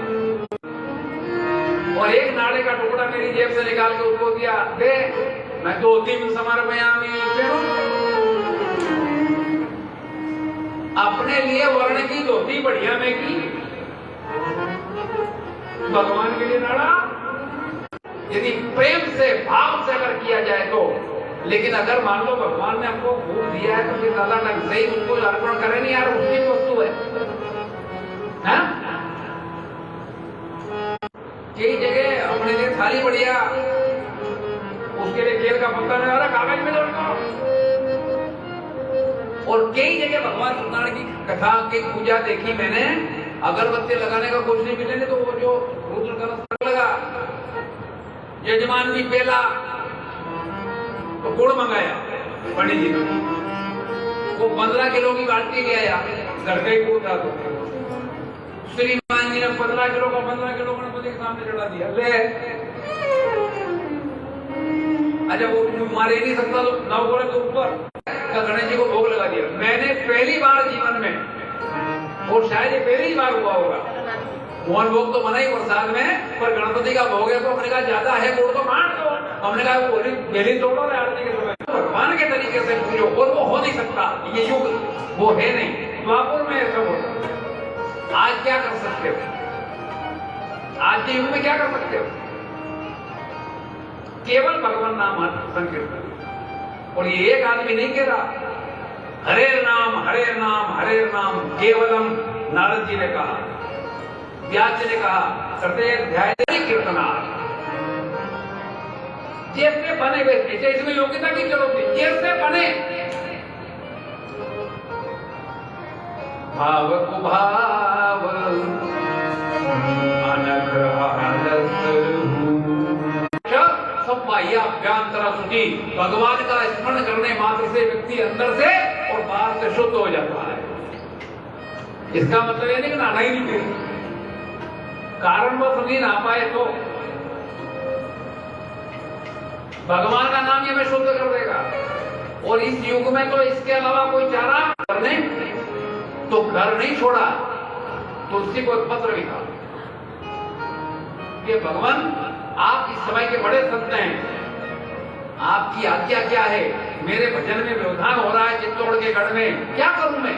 और एक नाड़े का टुकड़ा मेरी जेब से निकाल के उसको दिया, दे मैं 2-3 समर्पयामि। अपने लिए वर्ण की धोती बढ़िया में की, भगवान के लिए नाड़ा। यदि प्रेम से भाव से अगर किया जाए तो। लेकिन अगर मान लो भगवान ने हमको भूल दिया है तो फिर दादा लग सही उसको अर्पण करे नहीं यार, उसकी वस्तु है। कई जगह अपने लिए थाली बढ़िया, उसके लिए केल का पत्ता लगा रहा, कागज में जोड़ता। और कई जगह भगवान सत्यनारायण की कथा की पूजा देखी मैंने, अगरबत्ती लगाने का कुछ नहीं मिले तो वो जो रुद्र कलश लगा, यजमान भी पेला तो गुड़ मंगाया पंडित जी ने, वो 15 किलो की बाल्टी ले आया, घर का ही गुड़ था। तो श्रीमान जी ने 15 किलो का 15 किलो गणपति के सामने चढ़ा दिया। ले अच्छा वो मारे नहीं सकता तो 9 घोड़े के ऊपर गणेश जी को भोग लगा दिया। मैंने पहली बार जीवन में, और शायद ये पहली ही बार हुआ होगा, मोहन भोग तो बना ही प्रसाद में, पर गणपति का भोग है तो हमने कहा ज्यादा है गुड़ तो बांट दो। हमने कहा वो बेली तोड़ो आरती के समय। भगवान के तरीके से पूजो, और वो हो नहीं सकता, ये युग वो है नहीं। द्वापर में ऐसा होता। आज क्या कर सकते हो? आज के युग में क्या कर सकते हो? केवल भगवान नाम संकीर्तन। और ये एक आदमी नहीं कह रहा, हरे नाम हरे नाम हरे नाम केवलम, नारद जी ने कहा, व्यास जी ने कहा, ध्याय कीर्तना। जैसे बने वैसे, इसमें योग्यता की जरूरत नहीं, जैसे बने। भाव को भाव अनघ आलस सब बाह्य अभ्यंतरा शुद्धि, भगवान का स्मरण करने मात्र से व्यक्ति अंदर से और बाहर से शुद्ध हो जाता है। इसका मतलब ये नहीं कि नहाना ही नहीं चाहिए, कारण वो नहीं नहा पाए तो भगवान का नाम ये हमें शुद्ध कर देगा। और इस युग में तो इसके अलावा कोई चारा करने तो घर नहीं छोड़ा, तुलसी को एक पत्र लिखा, ये भगवान आप इस समय के बड़े संत हैं, आपकी आज्ञा क्या है? मेरे भजन में व्यवधान हो रहा है चित्तौड़ के गढ़ में, क्या करूं मैं?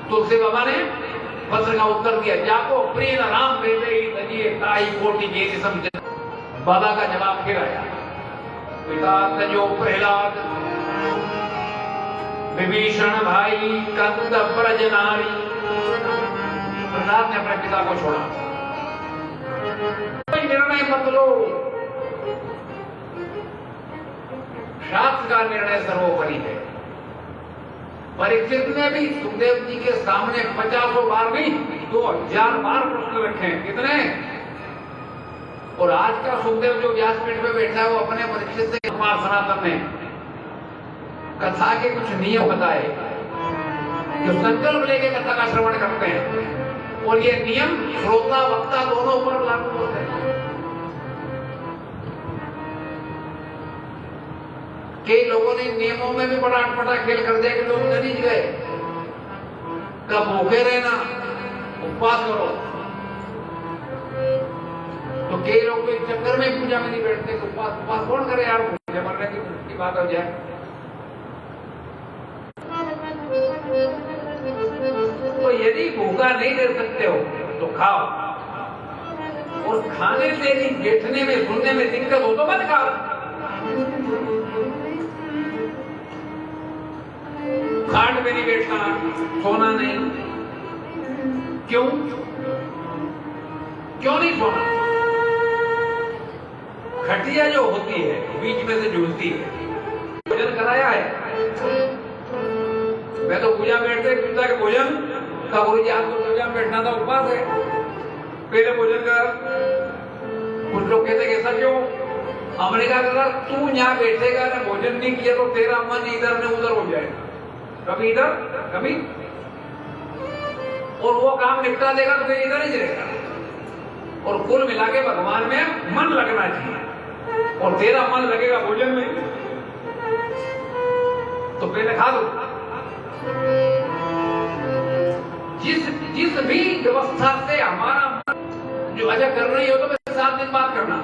तुलसी बाबा ने पत्र का उत्तर दिया, जाको प्रिय राम देते तजिए ताई कोटि के समझे। बाबा का जवाब फिर आया, पिता तजो प्रहलाद विभीषण भाई कंद ब्रज नारी। प्रहलाद ने अपने पिता को छोड़ा, निर्णय मत लो, शास्त्र का निर्णय सर्वोपरि है। परीक्षित ने भी सुखदेव जी के सामने 50 बार नहीं 2000 बार प्रश्न रखे। कितने? और आज का सुखदेव जो व्यासपीठ पे बैठा है वो अपने परीक्षित से कुमार सनातन ने कथा के कुछ नियम बताए, जो संकल्प लेके कथा का श्रवण करते हैं, और ये नियम श्रोता वक्ता दोनों पर लागू होते हैं। कई लोगों ने नियमों में भी बड़ा अटपटा खेल कर दिया कि लोग गरीब गए, कब भूखे रहना, उपवास करो। तो कई लोग एक चक्कर में पूजा में नहीं बैठते, उपवास कौन करे यार, भूखे मरने की बात हो जाए। तो यदि भूखा नहीं रह सकते हो तो खाओ, और खाने से भी बैठने में सुनने में दिक्कत हो तो मत खाओ। खाट में नहीं बैठना, सोना नहीं। क्यों नहीं सोना? खटिया जो होती है बीच में से झूलती है। भोजन कराया है, मैं तो पूजा बैठते पिता के भोजन का, गुरु जी आपको पूजा बैठना था, उपवास है, पहले भोजन कर। कुछ लोग कहते ऐसा क्यों? हमने कहा अगर तू यहाँ बैठेगा ना, भोजन नहीं किया तो तेरा मन इधर ने उधर हो जाएगा, कभी इधर कभी, और वो काम निपटा देगा तो फिर इधर ही रहेगा। और कुल मिला के भगवान में मन लगना चाहिए, और तेरा मन लगेगा भोजन में तो पहले खा दो। जिस भी व्यवस्था से हमारा मन जो अच्छा कर रही हो तो 7 दिन बाद करना,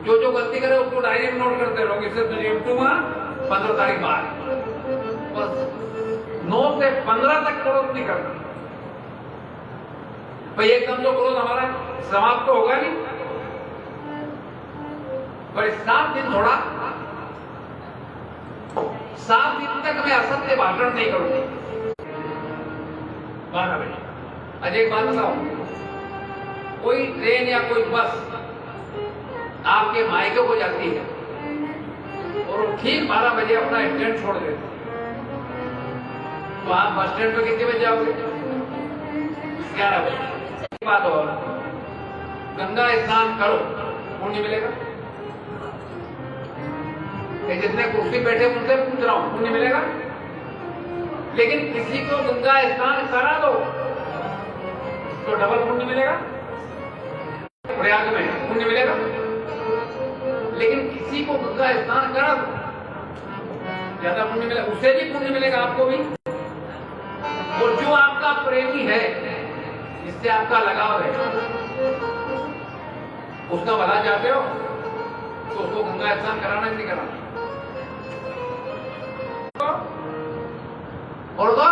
जो गलती करे उसको डायरी में नोट करते रहोगे, इससे तो निपटूंगा 15 तारीख बाद, बस 9 से 15 तक क्रोध नहीं करना भाई। एकदम तो क्रोध हमारा समाप्त तो होगा नहीं, पर 7 दिन थोड़ा, 7 दिन तक मैं असत्य भाषण नहीं करूंगी। 12 बजे। अजय एक बात बताओ, कोई ट्रेन या कोई बस आपके मायके को जाती है और ठीक 12 बजे अपना स्टैंड छोड़ देते, तो आप बस स्टैंड पे कितने बजे जाओगे? 11 बजे। बात और गंगा स्नान करो, पुण्य मिलेगा? जितने कुर्सी बैठे उनसे पूछ रहा हूं, पुण्य मिलेगा? लेकिन किसी को गंगा स्नान करा दो तो डबल पुण्य मिलेगा, प्रयाग में पुण्य मिलेगा। लेकिन किसी को गंगा स्नान करा दो ज्यादा पुण्य मिलेगा, उससे भी पुण्य मिलेगा आपको भी। और जो आपका प्रेमी है, जिससे आपका लगाव है, उसका भला चाहते हो तो उसको गंगा स्नान कराना नहीं कराना। और तो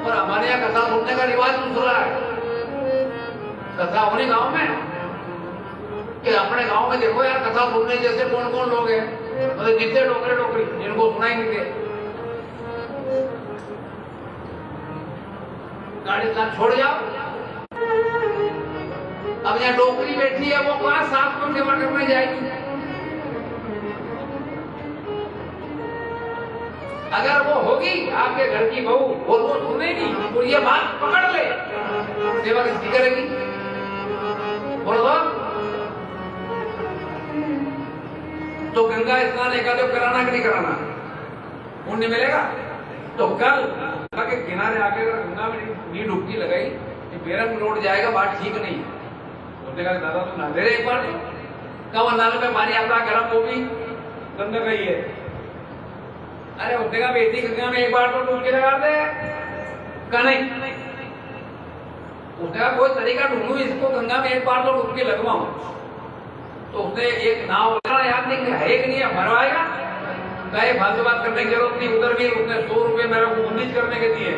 और हमारे यहाँ कथा सुनने का रिवाज दूसरा है। कथा अपने गांव में कि अपने गांव में देखो यार, कथा सुनने जैसे कौन कौन लोग हैं, मतलब जितने डोकरे डोकरी जिनको सुनाई नहीं दे, गाड़ी साथ छोड़ जाओ। अब यहाँ डोकरी बैठी है, वो कहाँ साथ में सेवा करने जाएगी? अगर वो होगी आपके घर की बहू और वो सुनेगी तो ये बात पकड़ ले, सेवा किसकी करेगी? बोलो तो गंगा स्नान एकादश कराना कि नहीं कराना? पुण्य मिलेगा। तो कल गंगा के किनारे आके अगर गंगा में नी डुबकी लगाई कि बेरंग लौट जाएगा, बात ठीक नहीं है। बोलने का दादा तो नहा दे रहे एक बार, कब नाले में पानी आता गर्म, वो भी गंगा गई है। अरे उसने कहा बेटी गंगा में एक बार तो डुबकी लगा दे, का नहीं। उसने कहा कोई तरीका ढूंढू इसको गंगा में एक बार तो डुबकी लगवाऊं। तो उसने एक नाव याद नहीं है कि नहीं है, मरवाएगा। कहे फालतू बात करने की जरूरत नहीं, उधर भी उसने 100 रुपये मेरे को उन्नीस करने के दिए।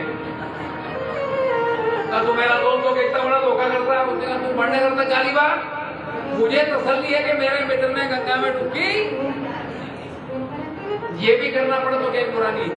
तो मेरा दोस्त लोग इतना बड़ा धोखा करता है, उसने कहा तू बढ़ने करता 40 बार, मुझे तसल्ली है कि मेरे मित्र ने गंगा में डुबकी, ये भी करना पड़ा तो क्या बुरा नहीं।